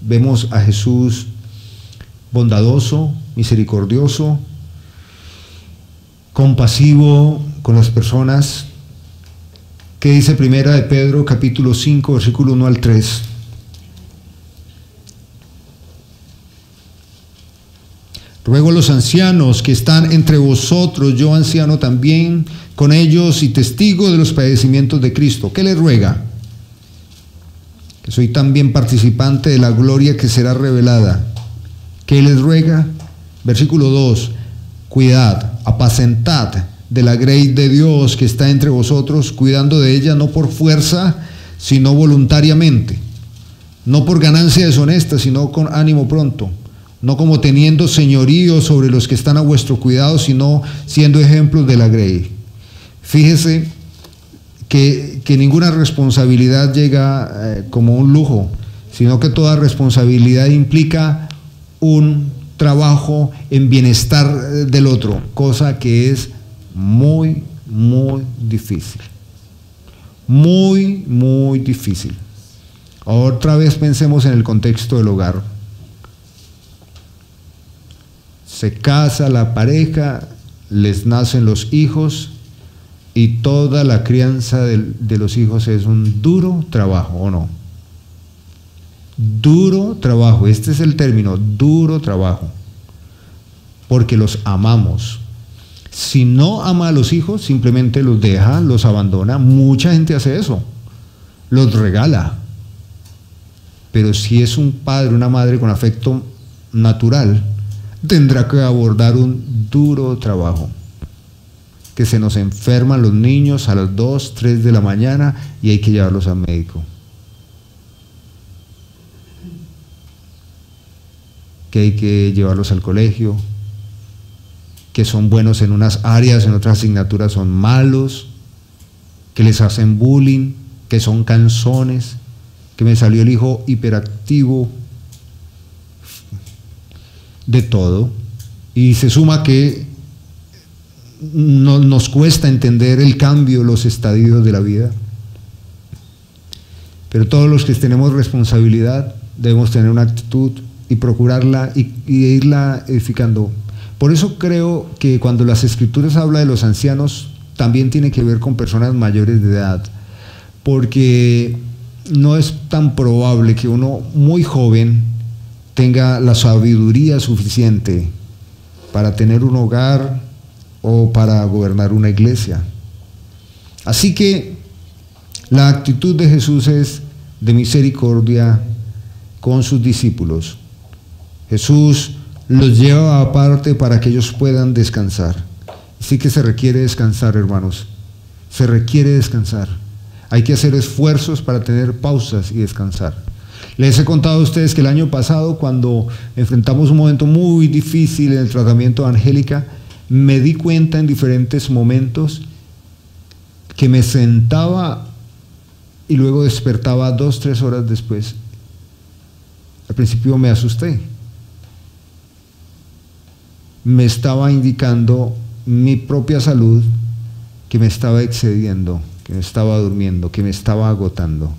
Vemos a Jesús bondadoso, misericordioso, compasivo con las personas. ¿Qué dice Primera de Pedro, capítulo 5, versículo 1 al 3? Ruego a los ancianos que están entre vosotros, yo anciano también, con ellos y testigo de los padecimientos de Cristo. ¿Qué les ruega? Que soy también participante de la gloria que será revelada. ¿Qué les ruega? Versículo 2. Cuidad, apacentad de la grey de Dios que está entre vosotros, cuidando de ella no por fuerza, sino voluntariamente, no por ganancia deshonesta, sino con ánimo pronto, no como teniendo señorío sobre los que están a vuestro cuidado, sino siendo ejemplos de la grey. Fíjese que ninguna responsabilidad llega como un lujo, sino que toda responsabilidad implica un trabajo en bienestar del otro, cosa que es muy, muy difícil. Muy, muy difícil. Otra vez pensemos en el contexto del hogar. Se casa la pareja, les nacen los hijos y toda la crianza de los hijos es un duro trabajo, ¿o no? Duro trabajo, este es el término, duro trabajo, porque los amamos. Si no ama a los hijos, simplemente los deja, los abandona. Mucha gente hace eso, los regala. Pero si es un padre, una madre con afecto natural, tendrá que abordar un duro trabajo. Que se nos enferman los niños a las 2, 3 de la mañana y hay que llevarlos al médico. Que hay que llevarlos al colegio, que son buenos en unas áreas, en otras asignaturas son malos, que les hacen bullying, que son canzones, que me salió el hijo hiperactivo, de todo. Y se suma que nos cuesta entender el cambio, los estadios de la vida. Pero todos los que tenemos responsabilidad debemos tener una actitud y procurarla y irla edificando. Por eso creo que cuando las Escrituras hablan de los ancianos, también tiene que ver con personas mayores de edad, porque no es tan probable que uno muy joven tenga la sabiduría suficiente para tener un hogar o para gobernar una iglesia. Así que la actitud de Jesús es de misericordia con sus discípulos. Jesús los lleva aparte para que ellos puedan descansar. Sí que se requiere descansar, hermanos. Se requiere descansar. Hay que hacer esfuerzos para tener pausas y descansar. Les he contado a ustedes que el año pasado, cuando enfrentamos un momento muy difícil en el tratamiento de Angélica, me di cuenta en diferentes momentos que me sentaba y luego despertaba 2, 3 horas después. Al principio me asusté. Me estaba indicando mi propia salud que me estaba excediendo, que me estaba durmiendo, que me estaba agotando.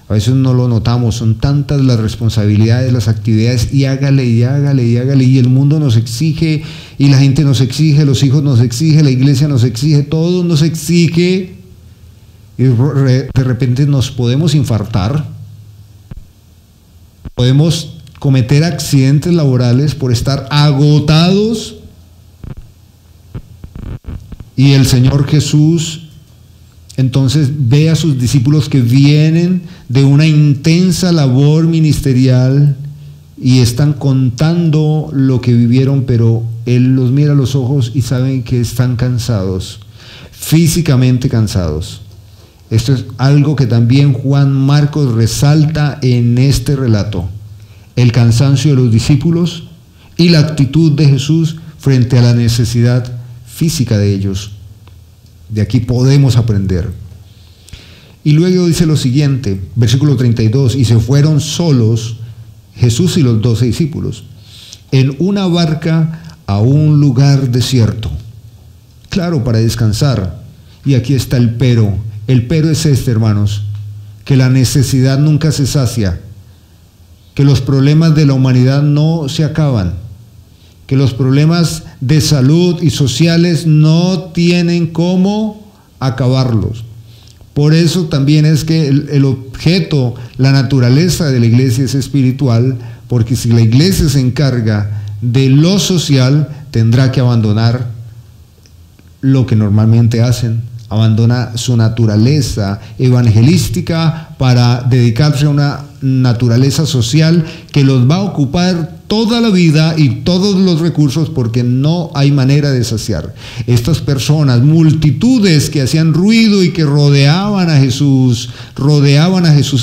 A veces no lo notamos, son tantas las responsabilidades, las actividades, y hágale, y el mundo nos exige, y la gente nos exige, los hijos nos exigen, la iglesia nos exige, todo nos exige, y de repente nos podemos infartar, podemos cometer accidentes laborales por estar agotados, y el Señor Jesús entonces ve a sus discípulos que vienen de una intensa labor ministerial y están contando lo que vivieron, pero Él los mira a los ojos y saben que están cansados, físicamente cansados. Esto es algo que también Juan Marcos resalta en este relato: el cansancio de los discípulos y la actitud de Jesús frente a la necesidad física de ellos. De aquí podemos aprender. Y luego dice lo siguiente, versículo 32, y se fueron solos Jesús y los 12 discípulos en una barca a un lugar desierto. Claro, para descansar. Y aquí está el pero. El pero es este, hermanos, que la necesidad nunca se sacia, que los problemas de la humanidad no se acaban, que los problemas de salud y sociales no tienen cómo acabarlos. Por eso también es que el objeto, la naturaleza de la iglesia es espiritual, porque si la iglesia se encarga de lo social, tendrá que abandonar lo que normalmente hacen, abandona su naturaleza evangelística para dedicarse a una naturaleza social que los va a ocupar toda la vida y todos los recursos, porque no hay manera de saciar. Estas personas, multitudes que hacían ruido y que rodeaban a Jesús.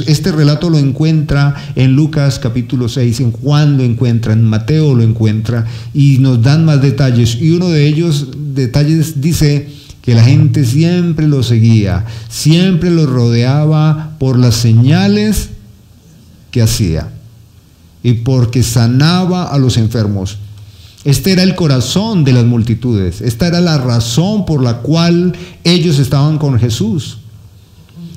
Este relato lo encuentra en Lucas capítulo 6, en Juan lo encuentra, en Mateo lo encuentra, y nos dan más detalles. Y uno de ellos, detalles, dice que la gente siempre lo seguía, siempre lo rodeaba por las señales que hacía y porque sanaba a los enfermos. Este era el corazón de las multitudes, esta era la razón por la cual ellos estaban con Jesús.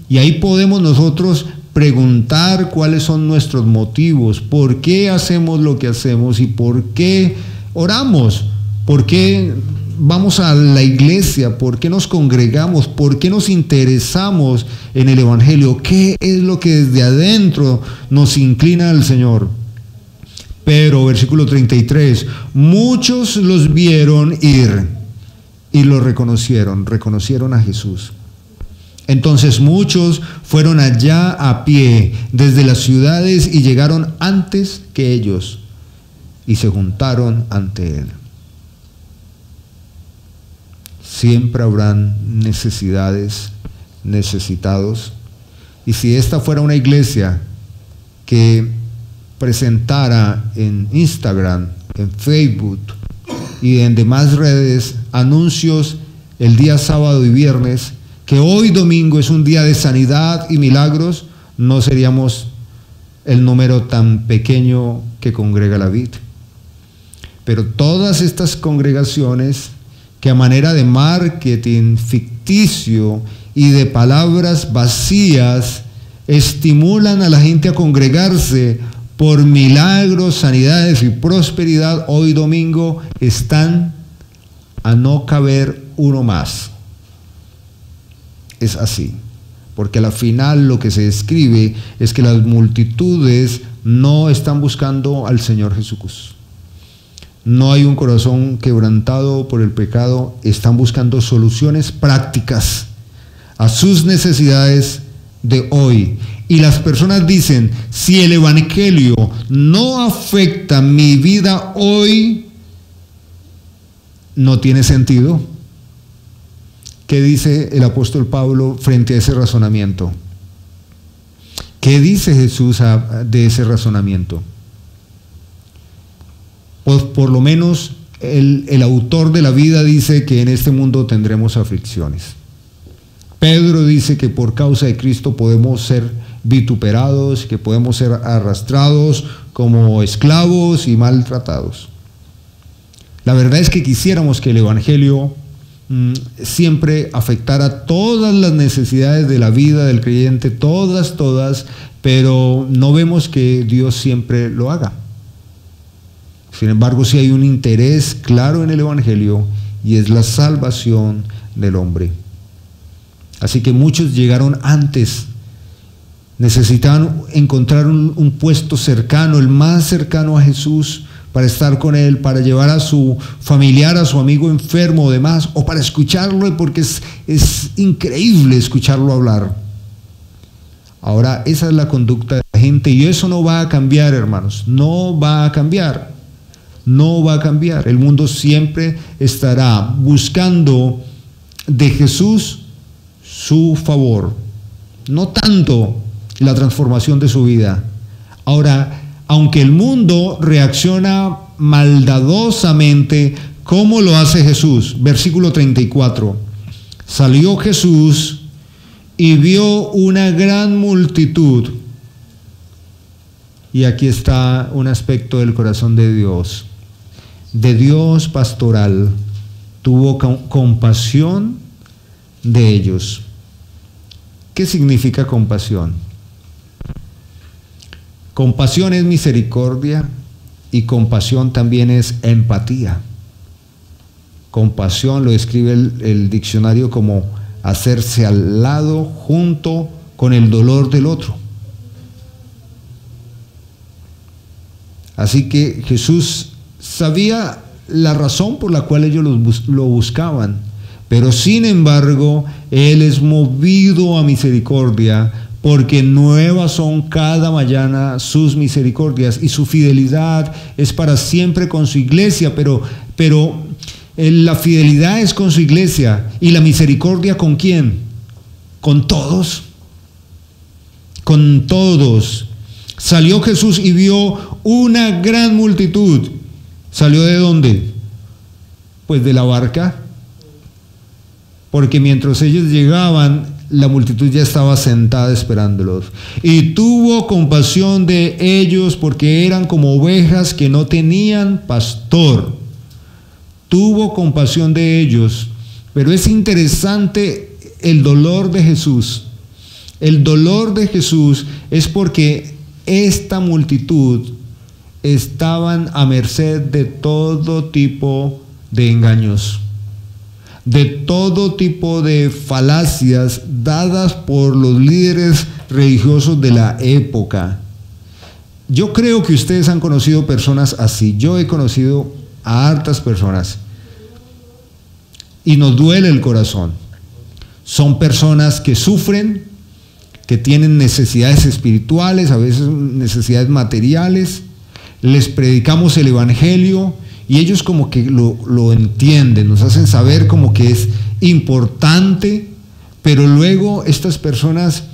Y ahí podemos nosotros preguntar cuáles son nuestros motivos, por qué hacemos lo que hacemos y por qué oramos, por qué vamos a la iglesia, por qué nos congregamos, por qué nos interesamos en el Evangelio, qué es lo que desde adentro nos inclina al Señor. Pero, versículo 33, muchos los vieron ir y lo reconocieron a Jesús. Entonces muchos fueron allá a pie desde las ciudades y llegaron antes que ellos y se juntaron ante él. Siempre habrán necesidades, necesitados. Y si esta fuera una iglesia que presentara en Instagram, en Facebook y en demás redes anuncios el día sábado y viernes, que hoy domingo es un día de sanidad y milagros, no seríamos el número tan pequeño que congrega la vid. Pero todas estas congregaciones que a manera de marketing ficticio y de palabras vacías estimulan a la gente a congregarse por milagros, sanidades y prosperidad, hoy domingo están a no caber uno más. Es así, porque al final lo que se describe es que las multitudes no están buscando al Señor Jesús. No hay un corazón quebrantado por el pecado, están buscando soluciones prácticas a sus necesidades de hoy. Y las personas dicen, si el Evangelio no afecta mi vida hoy, no tiene sentido. ¿Qué dice el apóstol Pablo frente a ese razonamiento? ¿Qué dice Jesús de ese razonamiento? Pues por lo menos el autor de la vida dice que en este mundo tendremos aflicciones. Pedro dice que por causa de Cristo podemos ser vituperados, que podemos ser arrastrados como esclavos y maltratados. La verdad es que quisiéramos que el Evangelio siempre afectara todas las necesidades de la vida del creyente, todas, pero no vemos que Dios siempre lo haga. Sin embargo, sí hay un interés claro en el Evangelio y es la salvación del hombre. Así que muchos llegaron antes, necesitaban encontrar un puesto cercano, el más cercano a Jesús, para estar con Él, para llevar a su familiar, a su amigo enfermo o demás, o para escucharlo, porque es increíble escucharlo hablar. Ahora, esa es la conducta de la gente y eso no va a cambiar, hermanos, no va a cambiar. No va a cambiar. El mundo siempre estará buscando de Jesús su favor, no tanto la transformación de su vida. Ahora, aunque el mundo reacciona maldadosamente, ¿cómo lo hace Jesús? Versículo 34. Salió Jesús y vio una gran multitud. Y aquí está un aspecto del corazón de Dios pastoral. Tuvo compasión de ellos. ¿Qué significa compasión? Compasión es misericordia y compasión también es empatía. Compasión lo describe el diccionario como hacerse al lado junto con el dolor del otro. Así que Jesús sabía la razón por la cual ellos lo buscaban, pero sin embargo, Él es movido a misericordia, porque nuevas son cada mañana sus misericordias, y su fidelidad es para siempre con su iglesia, pero la fidelidad es con su iglesia, y la misericordia ¿con quién? Con todos. Con todos. Salió Jesús y vio una gran multitud. ¿Salió de dónde? Pues de la barca. Porque mientras ellos llegaban, la multitud ya estaba sentada esperándolos. Y tuvo compasión de ellos porque eran como ovejas que no tenían pastor. Tuvo compasión de ellos. Pero es interesante el dolor de Jesús. El dolor de Jesús es porque esta multitud estaban a merced de todo tipo de engaños, de todo tipo de falacias dadas por los líderes religiosos de la época. Yo creo que ustedes han conocido personas así. Yo he conocido a hartas personas y nos duele el corazón. Son personas que sufren, que tienen necesidades espirituales, a veces necesidades materiales. Les predicamos el evangelio y ellos como que lo entienden, nos hacen saber como que es importante, pero luego estas personas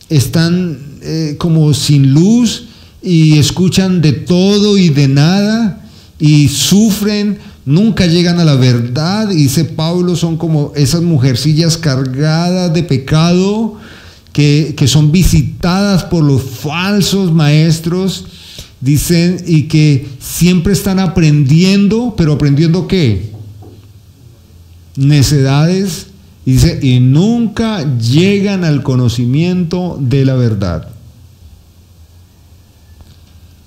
están como sin luz y escuchan de todo y de nada y sufren, nunca llegan a la verdad. Y dice Pablo, son como esas mujercillas cargadas de pecado que son visitadas por los falsos maestros. Dicen, y que siempre están aprendiendo, pero ¿aprendiendo qué? Necedades. Y dice, y nunca llegan al conocimiento de la verdad.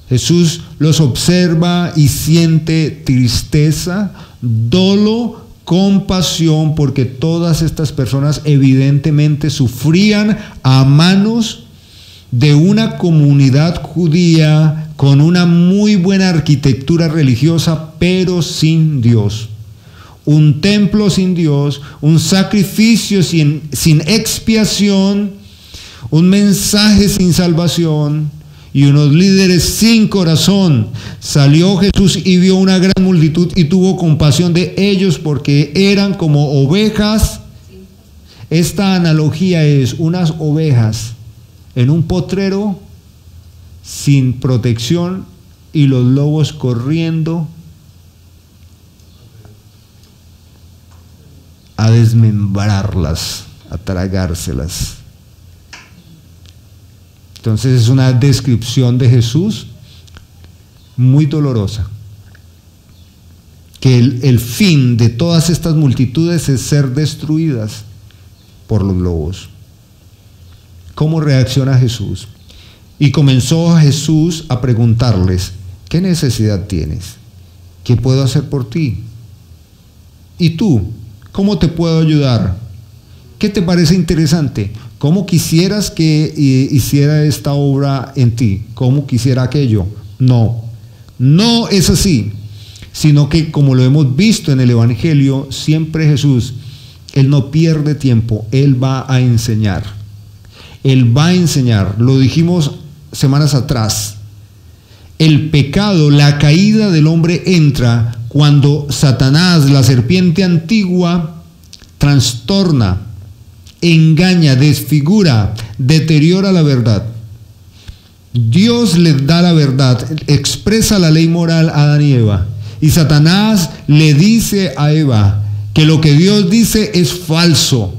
Jesús los observa y siente tristeza, dolo, compasión, porque todas estas personas evidentemente sufrían a manos de una comunidad judía con una muy buena arquitectura religiosa, pero sin Dios. Un templo sin Dios, un sacrificio sin expiación, un mensaje sin salvación y unos líderes sin corazón. Salió Jesús y vio una gran multitud y tuvo compasión de ellos porque eran como ovejas. Esta analogía es unas ovejas en un potrero sin protección y los lobos corriendo a desmembrarlas, a tragárselas. Entonces es una descripción de Jesús muy dolorosa, que el fin de todas estas multitudes es ser destruidas por los lobos. ¿Cómo reacciona Jesús? Y comenzó Jesús a preguntarles, ¿qué necesidad tienes? ¿Qué puedo hacer por ti? ¿Y tú? ¿Cómo te puedo ayudar? ¿Qué te parece interesante? ¿Cómo quisieras que hiciera esta obra en ti? ¿Cómo quisiera aquello? No, no es así, sino que como lo hemos visto en el Evangelio, siempre Jesús, Él no pierde tiempo, Él va a enseñar. Él va a enseñar, lo dijimos semanas atrás. El pecado, la caída del hombre entra cuando Satanás, la serpiente antigua, trastorna, engaña, desfigura, deteriora la verdad. Dios les da la verdad, expresa la ley moral a Adán y Eva. Y Satanás le dice a Eva que lo que Dios dice es falso,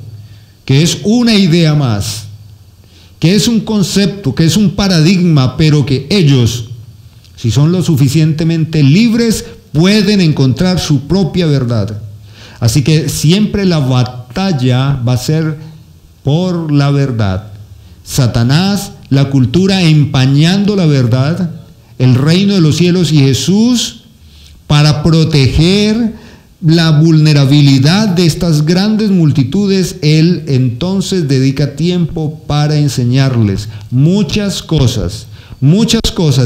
que es una idea más, que es un concepto, que es un paradigma, pero que ellos, si son lo suficientemente libres, pueden encontrar su propia verdad. Así que siempre la batalla va a ser por la verdad. Satanás, la cultura empañando la verdad, el reino de los cielos y Jesús, para proteger la vulnerabilidad de estas grandes multitudes, Él entonces dedica tiempo para enseñarles muchas cosas,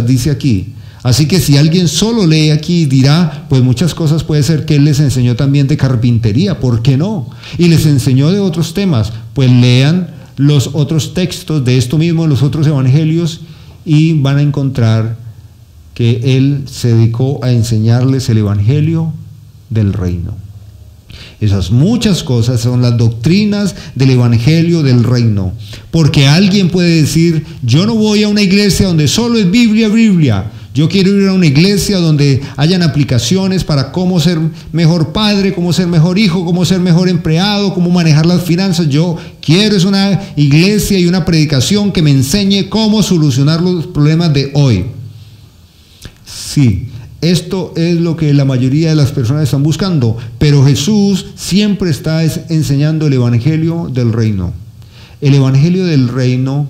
dice aquí. Así que si alguien solo lee aquí dirá, pues muchas cosas puede ser que Él les enseñó también de carpintería, ¿por qué no? Y les enseñó de otros temas, pues lean los otros textos de esto mismo, los otros evangelios, y van a encontrar que Él se dedicó a enseñarles el evangelio del reino. Esas muchas cosas son las doctrinas del evangelio del reino. Porque alguien puede decir, yo no voy a una iglesia donde solo es Biblia. Yo quiero ir a una iglesia donde hayan aplicaciones para cómo ser mejor padre, cómo ser mejor hijo, cómo ser mejor empleado, cómo manejar las finanzas. Yo quiero es una iglesia y una predicación que me enseñe cómo solucionar los problemas de hoy. Sí, esto es lo que la mayoría de las personas están buscando, pero Jesús siempre está enseñando el evangelio del reino. El evangelio del reino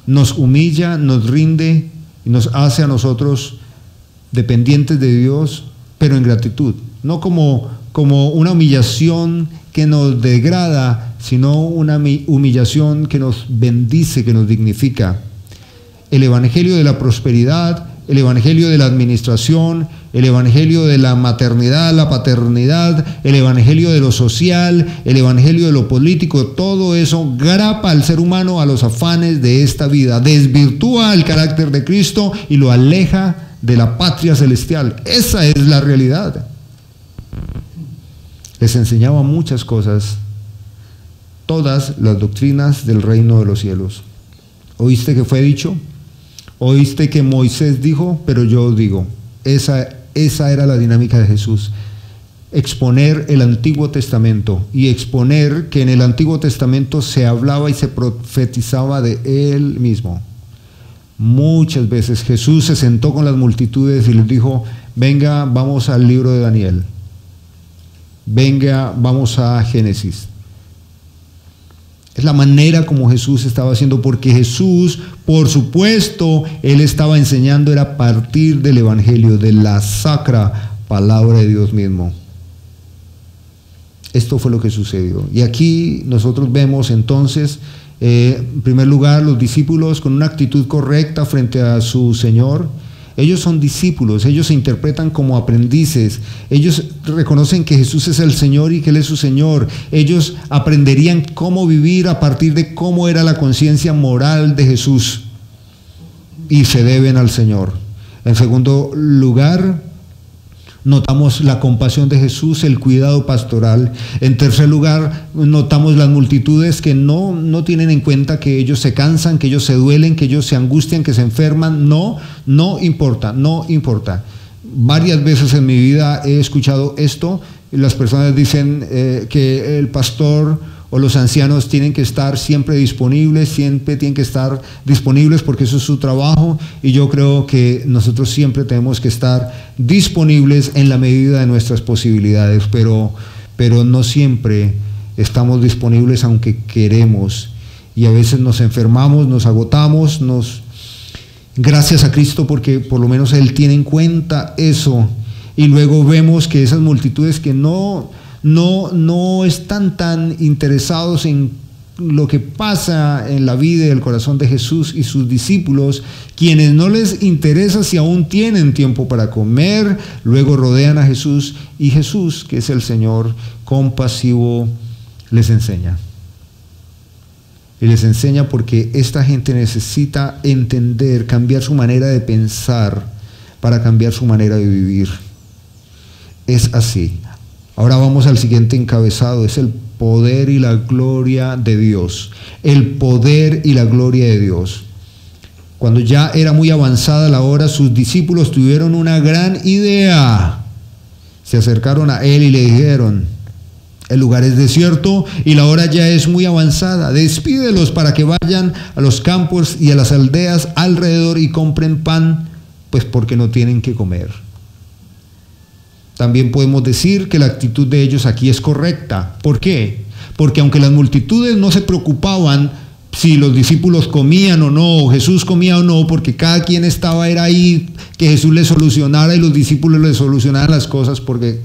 nos humilla, nos rinde y nos hace a nosotros dependientes de Dios, pero en gratitud, no como una humillación que nos degrada, sino una humillación que nos bendice, que nos dignifica. El evangelio de la prosperidad, el evangelio de la administración, el evangelio de la maternidad, la paternidad, el evangelio de lo social, el evangelio de lo político, todo eso grapa al ser humano a los afanes de esta vida, desvirtúa el carácter de Cristo y lo aleja de la patria celestial. Esa es la realidad. Les enseñaba muchas cosas, todas las doctrinas del reino de los cielos. ¿Oíste que fue dicho? Oíste que Moisés dijo, pero yo digo. Esa era la dinámica de Jesús. Exponer el Antiguo Testamento y exponer que en el Antiguo Testamento se hablaba y se profetizaba de Él mismo. Muchas veces Jesús se sentó con las multitudes y les dijo, venga, vamos al libro de Daniel. Venga, vamos a Génesis. Es la manera como Jesús estaba haciendo, porque Jesús, por supuesto, Él estaba enseñando era a partir del evangelio, de la sacra palabra de Dios mismo. Esto fue lo que sucedió. Y aquí nosotros vemos entonces, en primer lugar, los discípulos con una actitud correcta frente a su Señor. Ellos son discípulos, ellos se interpretan como aprendices, ellos reconocen que Jesús es el Señor y que Él es su Señor. Ellos aprenderían cómo vivir a partir de cómo era la conciencia moral de Jesús y se deben al Señor. En segundo lugar, notamos la compasión de Jesús, el cuidado pastoral. En tercer lugar, notamos las multitudes que no tienen en cuenta que ellos se cansan, que ellos se duelen, que ellos se angustian, que se enferman. No importa. Varias veces en mi vida he escuchado esto. Las personas dicen que el pastor o los ancianos tienen que estar siempre disponibles, porque eso es su trabajo, y yo creo que nosotros siempre tenemos que estar disponibles en la medida de nuestras posibilidades, pero no siempre estamos disponibles aunque queremos, y a veces nos enfermamos, nos agotamos, gracias a Cristo porque por lo menos Él tiene en cuenta eso, y luego vemos que esas multitudes que no están tan interesados en lo que pasa en la vida y el corazón de Jesús y sus discípulos, quienes no les interesa si aún tienen tiempo para comer, luego rodean a Jesús, y Jesús, que es el Señor compasivo, les enseña. Y les enseña porque esta gente necesita entender, cambiar su manera de pensar para cambiar su manera de vivir. Es así. Ahora vamos al siguiente encabezado, es el poder y la gloria de Dios. El poder y la gloria de Dios. Cuando ya era muy avanzada la hora, sus discípulos tuvieron una gran idea. Se acercaron a Él y le dijeron, El lugar es desierto y la hora ya es muy avanzada. Despídelos para que vayan a los campos y a las aldeas alrededor y compren pan, pues porque no tienen que comer. También podemos decir que la actitud de ellos aquí es correcta. ¿Por qué? Porque aunque las multitudes no se preocupaban si los discípulos comían o no, o Jesús comía o no, porque cada quien era ahí, que Jesús les solucionara y los discípulos les solucionaran las cosas, porque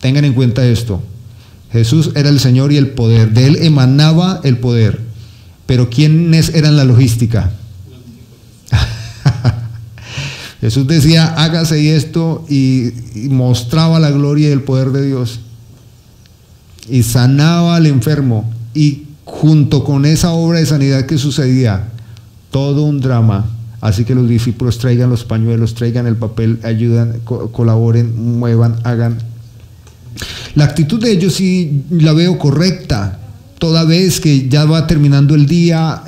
tengan en cuenta esto. Jesús era el Señor y el poder, de Él emanaba el poder. Pero ¿quiénes eran la logística? Jesús decía, hágase esto, y mostraba la gloria y el poder de Dios. Y sanaba al enfermo. Y junto con esa obra de sanidad que sucedía, todo un drama. Así que los discípulos traigan los pañuelos, traigan el papel, ayudan, colaboren, muevan, hagan. La actitud de ellos sí la veo correcta, toda vez que ya va terminando el día,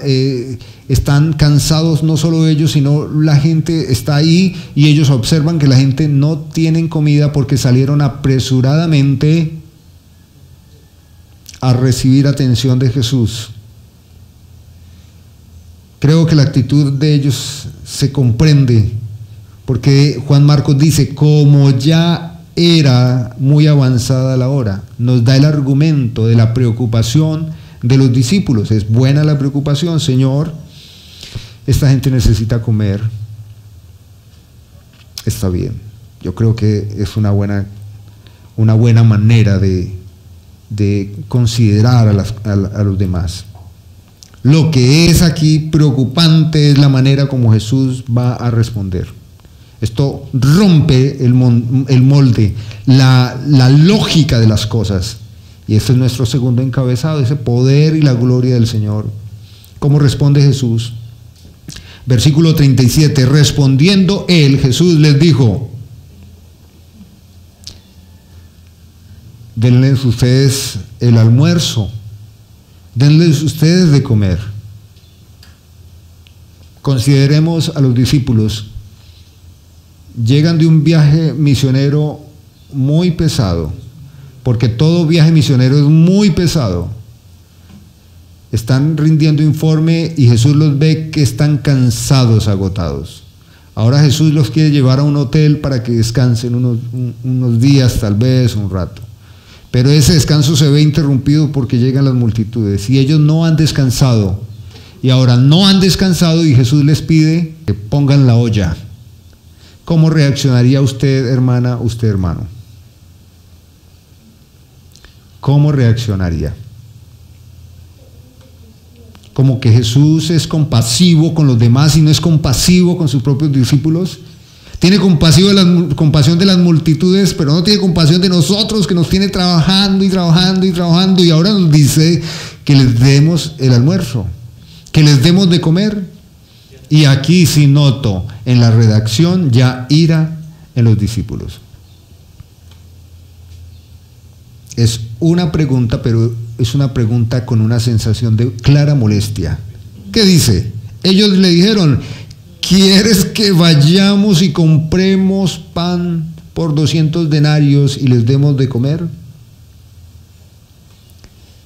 están cansados, no solo ellos, sino la gente está ahí y ellos observan que la gente no tiene comida porque salieron apresuradamente a recibir atención de Jesús. Creo que la actitud de ellos se comprende, porque Juan Marcos dice, como ya era muy avanzada la hora, nos da el argumento de la preocupación de los discípulos. Es buena la preocupación, Señor, esta gente necesita comer. Está bien, yo creo que es una buena manera de considerar a los demás. Lo que es aquí preocupante es la manera como Jesús va a responder. Esto rompe el molde, la lógica de las cosas. Y este es nuestro segundo encabezado, ese poder y la gloria del Señor. ¿Cómo responde Jesús? Versículo 37, respondiendo él, Jesús les dijo, denles ustedes el almuerzo, denles ustedes de comer. Consideremos a los discípulos. Llegan de un viaje misionero muy pesado, porque todo viaje misionero es muy pesado. Están rindiendo informe y Jesús los ve que están cansados, agotados. Ahora Jesús los quiere llevar a un hotel para que descansen unos días, tal vez un rato. Pero ese descanso se ve interrumpido porque llegan las multitudes y ellos no han descansado. Y ahora no han descansado y Jesús les pide que pongan la olla. ¿Cómo reaccionaría usted, hermana, usted, hermano? ¿Cómo reaccionaría? Como que Jesús es compasivo con los demás y no es compasivo con sus propios discípulos. Tiene compasión de las multitudes, pero no tiene compasión de nosotros, que nos tiene trabajando y trabajando y trabajando, y ahora nos dice que les demos el almuerzo, que les demos de comer. Y aquí sí noto en la redacción ya ira en los discípulos. Es una pregunta, pero es una pregunta con una sensación de clara molestia. ¿Qué dice? Ellos le dijeron, ¿quieres que vayamos y compremos pan por 200 denarios y les demos de comer?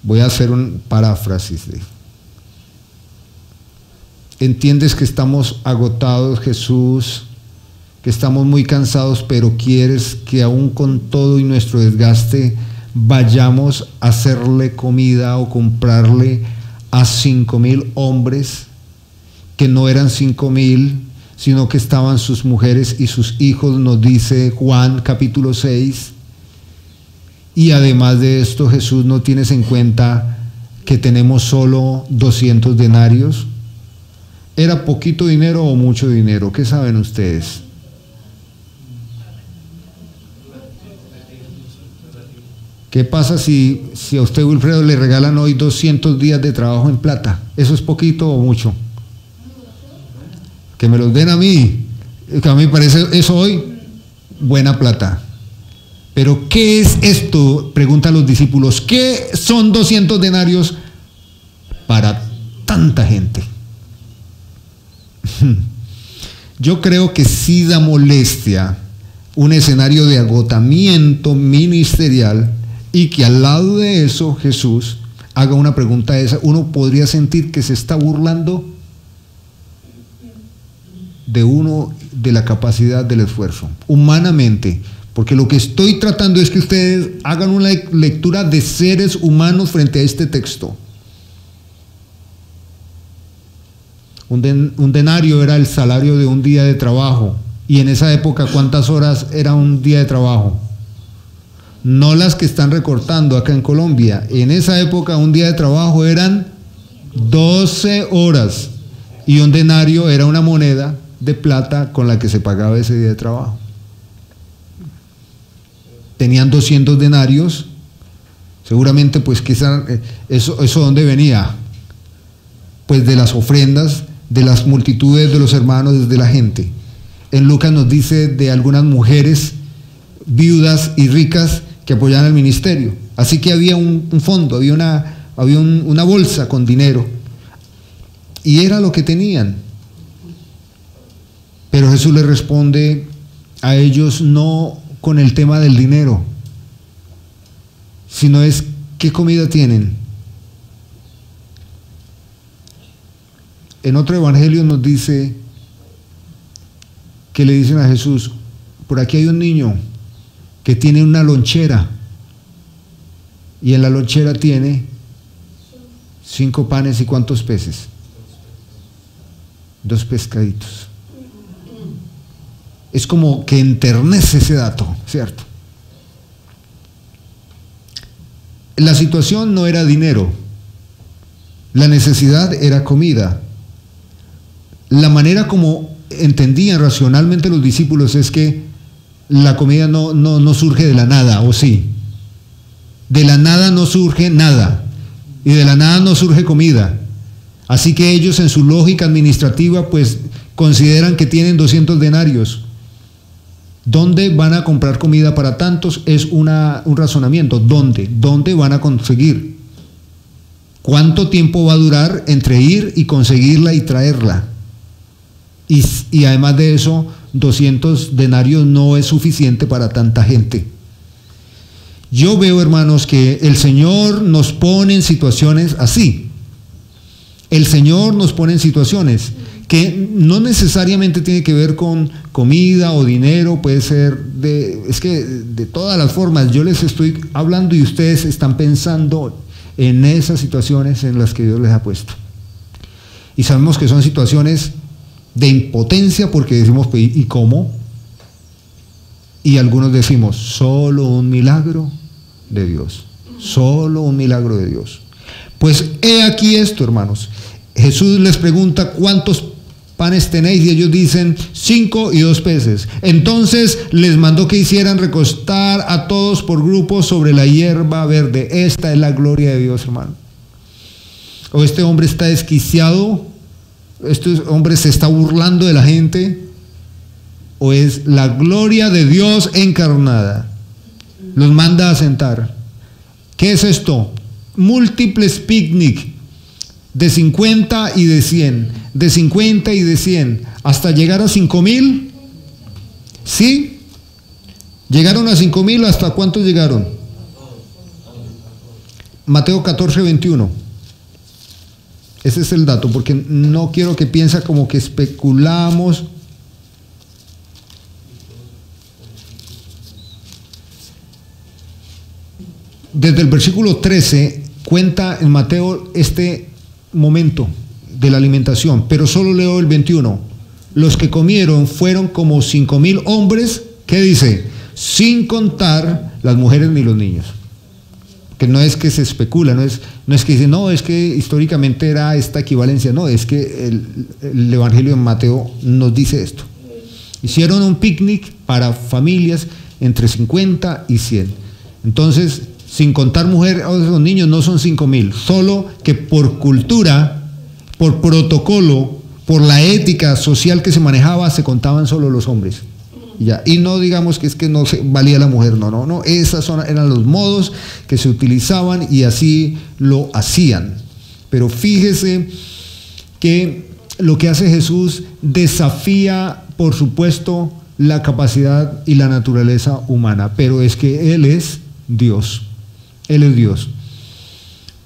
Voy a hacer un paráfrasis de entiendes que estamos agotados, Jesús, que estamos muy cansados, pero quieres que aún con todo y nuestro desgaste vayamos a hacerle comida o comprarle a 5,000 hombres, que no eran 5,000, sino que estaban sus mujeres y sus hijos, nos dice Juan capítulo 6. Y además de esto, Jesús, ¿no tienes en cuenta que tenemos solo 200 denarios? ¿Era poquito dinero o mucho dinero? ¿Qué saben ustedes? ¿Qué pasa si a usted, Wilfredo, le regalan hoy 200 días de trabajo en plata? ¿Eso es poquito o mucho? Que me los den a mí, que a mí me parece eso hoy buena plata. Pero ¿qué es esto? Preguntan los discípulos. ¿Qué son 200 denarios para tanta gente? Yo creo que sí da molestia un escenario de agotamiento ministerial y que al lado de eso Jesús haga una pregunta esa, uno podría sentir que se está burlando de uno, de la capacidad del esfuerzo, humanamente, porque lo que estoy tratando es que ustedes hagan una lectura de seres humanos frente a este texto. Un denario era el salario de un día de trabajo, y en esa época, ¿cuántas horas era un día de trabajo? No las que están recortando acá en Colombia. En esa época un día de trabajo eran 12 horas, y un denario era una moneda de plata con la que se pagaba ese día de trabajo. Tenían 200 denarios, seguramente pues quizás eso ¿dónde venía? Pues de las ofrendas, de las multitudes de los hermanos, de la gente. En Lucas nos dice de algunas mujeres viudas y ricas que apoyaban el ministerio. Así que había un fondo, había una bolsa con dinero, y era lo que tenían. Pero Jesús les responde a ellos no con el tema del dinero, sino es ¿qué comida tienen? En otro evangelio nos dice que le dicen a Jesús, por aquí hay un niño que tiene una lonchera, y en la lonchera tiene 5 panes y ¿cuántos peces? 2 pescaditos. Es como que enternece ese dato, ¿cierto? La situación no era dinero, la necesidad era comida. La manera como entendían racionalmente los discípulos es que la comida no surge de la nada, ¿o sí? De la nada no surge nada, y de la nada no surge comida. Así que ellos en su lógica administrativa pues consideran que tienen 200 denarios. ¿Dónde van a comprar comida para tantos? Es un razonamiento. ¿Dónde van a conseguir? ¿Cuánto tiempo va a durar entre ir y conseguirla y traerla? Y además de eso, 200 denarios no es suficiente para tanta gente. Yo veo, hermanos, que el Señor nos pone en situaciones así. El Señor nos pone en situaciones que no necesariamente tiene que ver con comida o dinero, puede ser de todas las formas. Yo les estoy hablando y ustedes están pensando en esas situaciones en las que Dios les ha puesto. Y sabemos que son situaciones de impotencia porque decimos, ¿y cómo? Y algunos decimos, solo un milagro de Dios, solo un milagro de Dios. Pues he aquí esto, hermanos. Jesús les pregunta, ¿cuántos panes tenéis? Y ellos dicen, 5 y 2 peces. Entonces les mandó que hicieran recostar a todos por grupos sobre la hierba verde. Esta es la gloria de Dios, hermano. O este hombre está desquiciado, este hombre se está burlando de la gente, o es la gloria de Dios encarnada. Los manda a sentar. ¿Qué es esto? Múltiples picnic de 50 y de 100, de 50 y de 100, hasta llegar a 5,000. ¿Sí? Llegaron a 5,000. ¿Hasta cuántos llegaron? Mateo 14:21. Ese es el dato, porque no quiero que piensen como que especulamos. Desde el versículo 13 cuenta en Mateo este momento de la alimentación, pero solo leo el 21. Los que comieron fueron como 5,000 hombres, ¿qué dice? Sin contar las mujeres ni los niños. Que no es que se especula, no es que dice, no, es que históricamente era esta equivalencia, no, es que el Evangelio de Mateo nos dice esto. Hicieron un picnic para familias entre 50 y 100. Entonces, sin contar mujeres o los niños, no son 5,000, solo que por cultura, por protocolo, por la ética social que se manejaba, se contaban solo los hombres. Ya. Y no digamos que es que no se valía la mujer, no, esos eran los modos que se utilizaban y así lo hacían. Pero fíjese que lo que hace Jesús desafía, por supuesto, la capacidad y la naturaleza humana, pero es que Él es Dios. Él es Dios.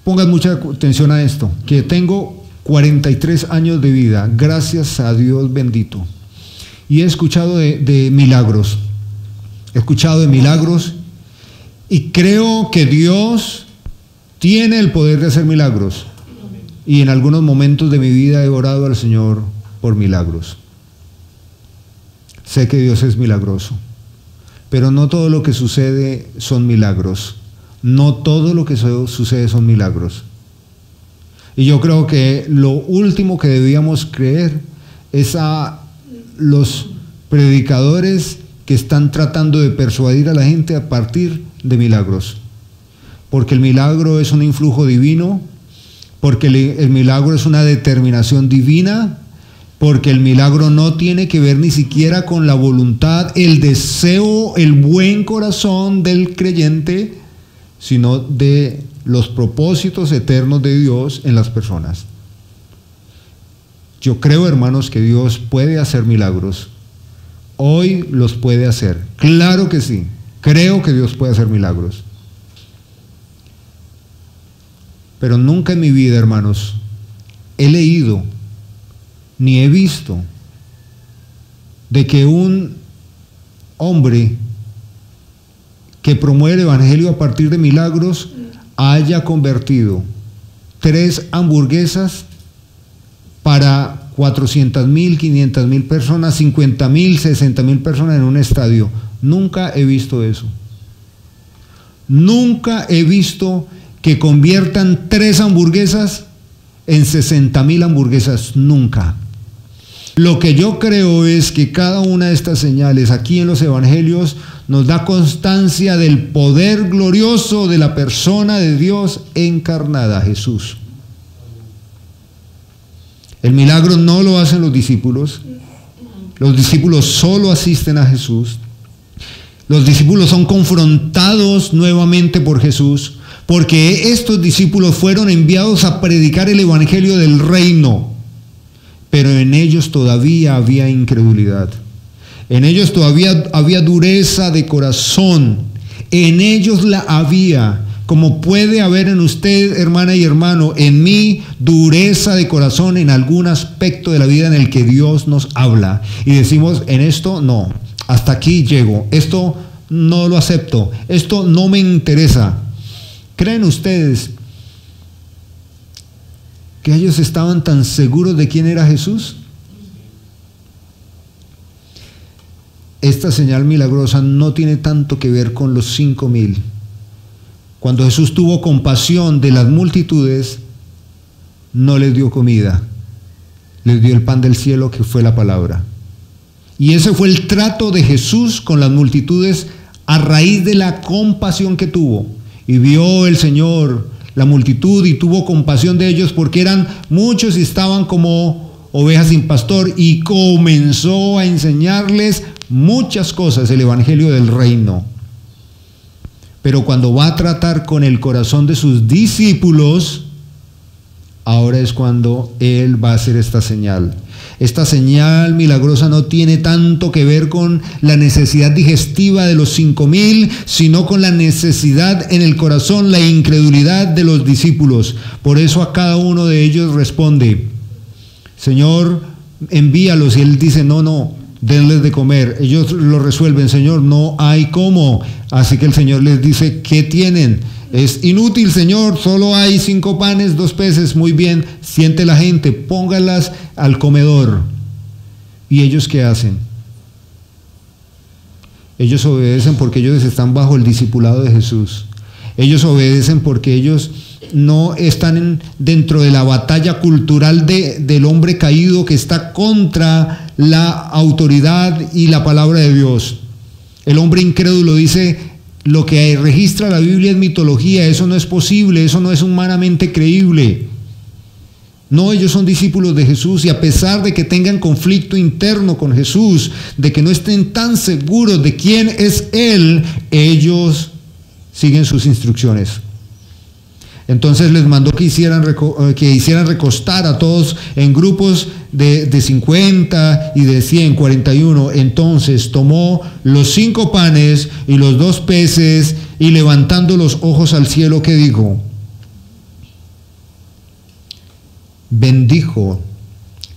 Pongan mucha atención a esto, que tengo 43 años de vida, gracias a Dios bendito. Y he escuchado de milagros. He escuchado de milagros y creo que Dios tiene el poder de hacer milagros. Y en algunos momentos de mi vida he orado al Señor por milagros. Sé que Dios es milagroso, pero no todo lo que sucede son milagros. No todo lo que sucede son milagros. Y yo creo que lo último que debíamos creer es a los predicadores que están tratando de persuadir a la gente a partir de milagros. Porque el milagro es un influjo divino, porque el milagro es una determinación divina, porque el milagro no tiene que ver ni siquiera con la voluntad, el deseo, el buen corazón del creyente, sino de los propósitos eternos de Dios en las personas. Yo creo, hermanos, que Dios puede hacer milagros. Hoy los puede hacer. Claro que sí. Creo que Dios puede hacer milagros. Pero nunca en mi vida, hermanos, he leído ni he visto de que un hombre que promueve el evangelio a partir de milagros haya convertido 3 hamburguesas para 400,000, 500,000 personas, 50,000, 60,000 personas en un estadio. Nunca he visto eso. Nunca he visto que conviertan 3 hamburguesas en 60,000 hamburguesas. Nunca. Lo que yo creo es que cada una de estas señales aquí en los evangelios nos da constancia del poder glorioso de la persona de Dios encarnada, Jesús. El milagro no lo hacen los discípulos solo asisten a Jesús. Los discípulos son confrontados nuevamente por Jesús, porque estos discípulos fueron enviados a predicar el evangelio del reino, pero en ellos todavía había incredulidad. En ellos todavía había dureza de corazón. En ellos la había, como puede haber en usted, hermana y hermano, en mí, dureza de corazón en algún aspecto de la vida en el que Dios nos habla. Y decimos, en esto no, hasta aquí llego, esto no lo acepto, esto no me interesa. ¿Creen ustedes que ellos estaban tan seguros de quién era Jesús? Esta señal milagrosa no tiene tanto que ver con los 5,000. Cuando Jesús tuvo compasión de las multitudes, no les dio comida, les dio el pan del cielo, que fue la palabra. Y ese fue el trato de Jesús con las multitudes a raíz de la compasión que tuvo. Y vio el Señor la multitud y tuvo compasión de ellos porque eran muchos y estaban como ovejas sin pastor, y comenzó a enseñarles muchas cosas, el evangelio del reino. Pero cuando va a tratar con el corazón de sus discípulos, ahora es cuando Él va a hacer esta señal. Esta señal milagrosa no tiene tanto que ver con la necesidad digestiva de los 5,000, sino con la necesidad en el corazón, la incredulidad de los discípulos. Por eso a cada uno de ellos responde, Señor, envíalos. Y Él dice, no, denles de comer. Ellos lo resuelven, Señor, no hay cómo. Así que el Señor les dice, ¿qué tienen? Es inútil, Señor, solo hay 5 panes, 2 peces. Muy bien, siente la gente, póngalas al comedor. ¿Y ellos qué hacen? Ellos obedecen porque ellos están bajo el discipulado de Jesús. Ellos obedecen porque ellos no están dentro de la batalla cultural del hombre caído que está contra la autoridad y la palabra de Dios. El hombre incrédulo dice, lo que registra la Biblia es mitología, eso no es posible, eso no es humanamente creíble. No, ellos son discípulos de Jesús, y a pesar de que tengan conflicto interno con Jesús, de que no estén tan seguros de quién es Él, ellos siguen sus instrucciones. Entonces les mandó que hicieran recostar a todos en grupos de 50 y de 100, 41. Entonces tomó los 5 panes y los 2 peces, y levantando los ojos al cielo, ¿qué dijo? Bendijo,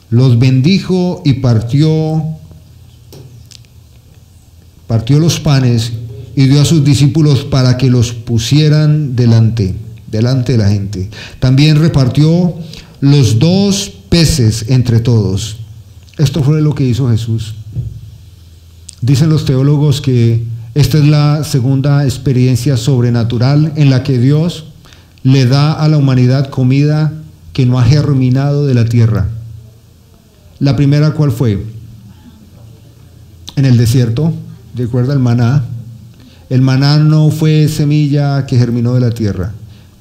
los bendijo y partió los panes y dio a sus discípulos para que los pusieran delante de la gente. También repartió los 2 peces entre todos. Esto fue lo que hizo Jesús. Dicen los teólogos que esta es la segunda experiencia sobrenatural en la que Dios le da a la humanidad comida que no ha germinado de la tierra. La primera, ¿cuál fue? En el desierto, recuerda el maná. El maná no fue semilla que germinó de la tierra,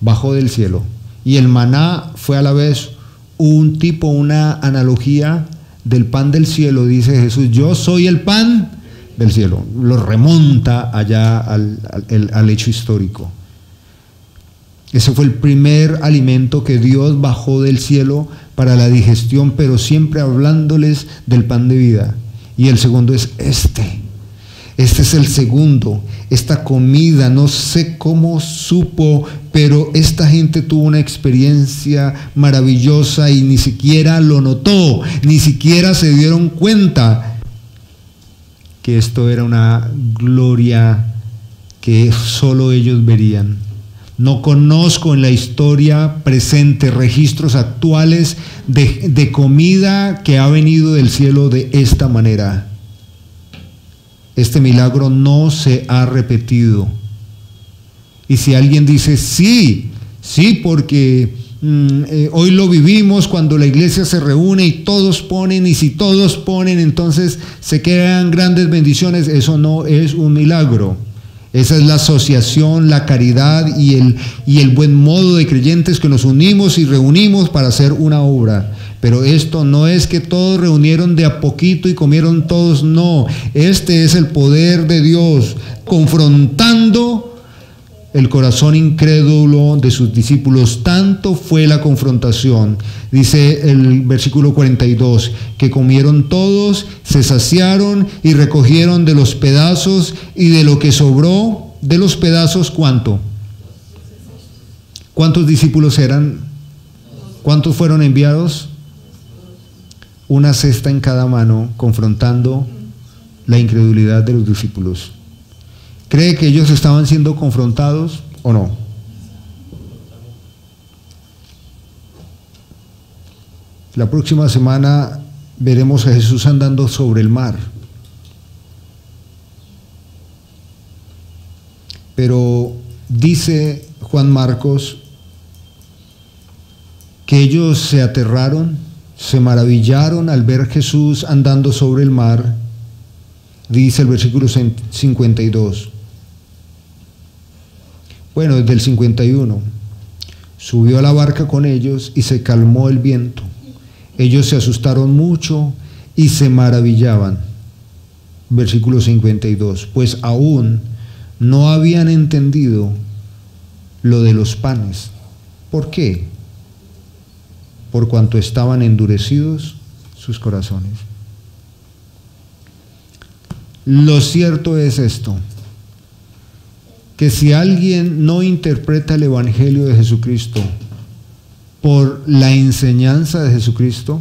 bajó del cielo. Y el maná fue a la vez una analogía del pan del cielo. Dice Jesús, yo soy el pan del cielo. Lo remonta allá al hecho histórico. Ese fue el primer alimento que Dios bajó del cielo para la digestión, pero siempre hablándoles del pan de vida. Y el segundo es este es el segundo. Esta comida, no sé cómo supo, pero esta gente tuvo una experiencia maravillosa y ni siquiera lo notó, ni siquiera se dieron cuenta que esto era una gloria que solo ellos verían. No conozco en la historia presente registros actuales de comida que ha venido del cielo de esta manera. Este milagro no se ha repetido. Y si alguien dice, sí, porque hoy lo vivimos cuando la iglesia se reúne y todos ponen, y si todos ponen, entonces se crean grandes bendiciones. Eso no es un milagro. Esa es la asociación, la caridad y el buen modo de creyentes que nos unimos y reunimos para hacer una obra. Pero esto no es que todos reunieron de a poquito y comieron todos, no. Este es el poder de Dios confrontando el corazón incrédulo de sus discípulos. Tanto fue la confrontación, dice el versículo 42, que comieron todos, se saciaron y recogieron de los pedazos, y de lo que sobró de los pedazos, ¿cuánto? ¿Cuántos discípulos eran? ¿Cuántos fueron enviados? Una cesta en cada mano, confrontando la incredulidad de los discípulos. ¿Cree que ellos estaban siendo confrontados o no? La próxima semana veremos a Jesús andando sobre el mar. Pero dice Juan Marcos que ellos se aterraron, se maravillaron al ver a Jesús andando sobre el mar. Dice el versículo 52. Bueno, desde el 51. Subió a la barca con ellos y se calmó el viento. Ellos se asustaron mucho y se maravillaban. Versículo 52. Pues aún no habían entendido lo de los panes. ¿Por qué? Por cuanto estaban endurecidos sus corazones. Lo cierto es esto, que si alguien no interpreta el Evangelio de Jesucristo por la enseñanza de Jesucristo,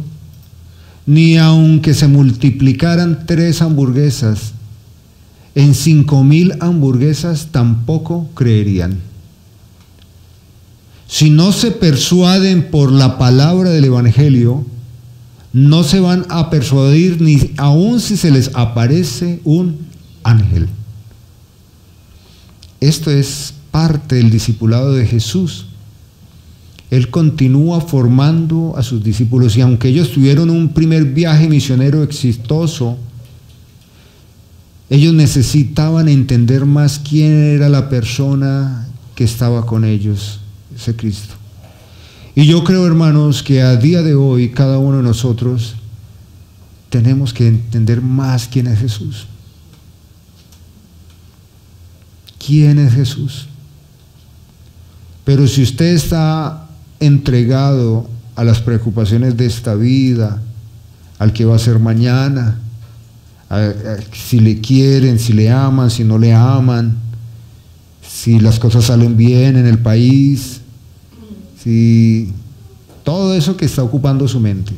ni aunque se multiplicaran 3 hamburguesas en 5,000 hamburguesas, tampoco creerían. Si no se persuaden por la palabra del Evangelio, no se van a persuadir ni aun si se les aparece un ángel. Esto es parte del discipulado de Jesús. Él continúa formando a sus discípulos, y aunque ellos tuvieron un primer viaje misionero exitoso, ellos necesitaban entender más quién era la persona que estaba con ellos, ese Cristo. Y yo creo, hermanos, que a día de hoy cada uno de nosotros tenemos que entender más quién es Jesús. ¿Quién es Jesús? Pero si usted está entregado a las preocupaciones de esta vida, al que va a ser mañana, a si le quieren, si le aman, si no le aman, si las cosas salen bien en el país, si todo eso que está ocupando su mente.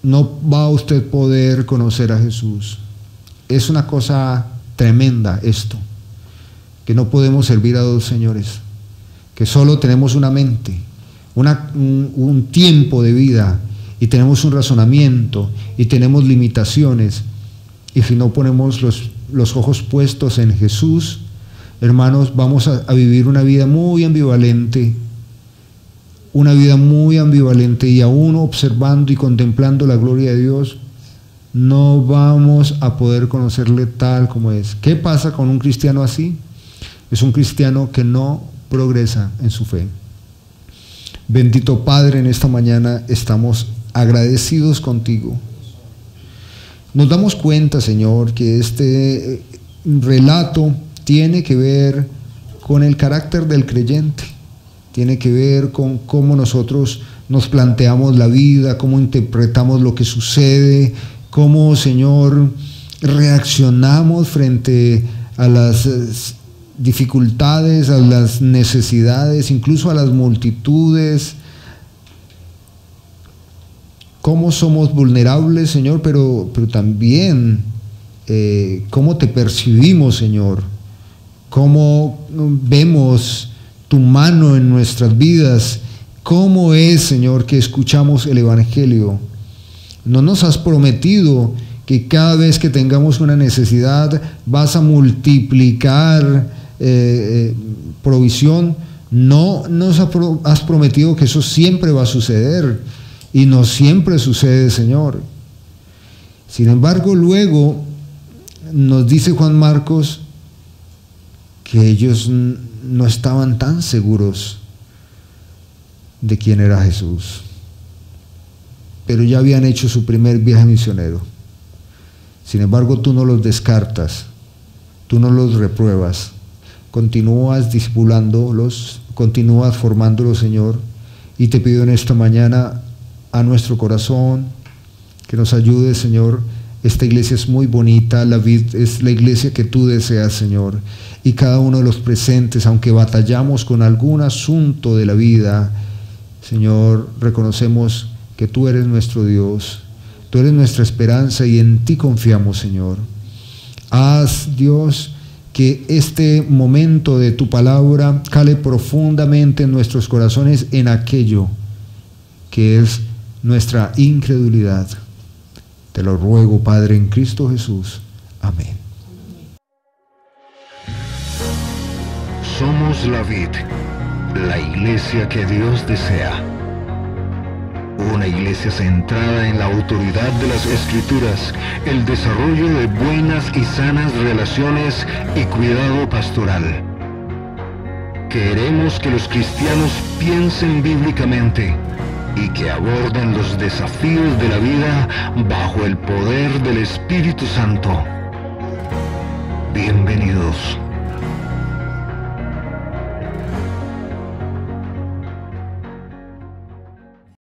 No va a usted poder conocer a Jesús. Es una cosa tremenda esto, que no podemos servir a dos señores, que solo tenemos una mente, un tiempo de vida, y tenemos un razonamiento, y tenemos limitaciones, y si no ponemos los ojos puestos en Jesús, hermanos, vamos a vivir una vida muy ambivalente, y aún observando y contemplando la gloria de Dios, no vamos a poder conocerle tal como es. ¿Qué pasa con un cristiano así? Es un cristiano que no progresa en su fe. Bendito Padre, en esta mañana estamos agradecidos contigo. Nos damos cuenta, Señor, que este relato tiene que ver con el carácter del creyente, tiene que ver con cómo nosotros nos planteamos la vida, cómo interpretamos lo que sucede, cómo, Señor, reaccionamos frente a las dificultades, a las necesidades, incluso a las multitudes, cómo somos vulnerables, Señor, pero también cómo te percibimos, Señor, cómo vemos tu mano en nuestras vidas, cómo es, Señor, que escuchamos el Evangelio. No nos has prometido que cada vez que tengamos una necesidad vas a multiplicar provisión. No nos has prometido que eso siempre va a suceder, y no siempre sucede, Señor. Sin embargo, luego nos dice Juan Marcos que ellos no estaban tan seguros de quién era Jesús, pero ya habían hecho su primer viaje misionero. Sin embargo, tú no los descartas, tú no los repruebas, continúas discipulándolos, continúas formándolos, Señor, y te pido en esta mañana a nuestro corazón que nos ayude, Señor. Esta iglesia es muy bonita, la vid es la iglesia que tú deseas, Señor, y cada uno de los presentes, aunque batallamos con algún asunto de la vida, Señor, reconocemos que tú eres nuestro Dios, tú eres nuestra esperanza, y en ti confiamos, Señor. Haz, Dios, que este momento de tu palabra cale profundamente en nuestros corazones, en aquello que es nuestra incredulidad. Te lo ruego, Padre, en Cristo Jesús. Amén. Somos la vid, la iglesia que Dios desea. Una iglesia centrada en la autoridad de las Escrituras, el desarrollo de buenas y sanas relaciones y cuidado pastoral. Queremos que los cristianos piensen bíblicamente y que aborden los desafíos de la vida bajo el poder del Espíritu Santo.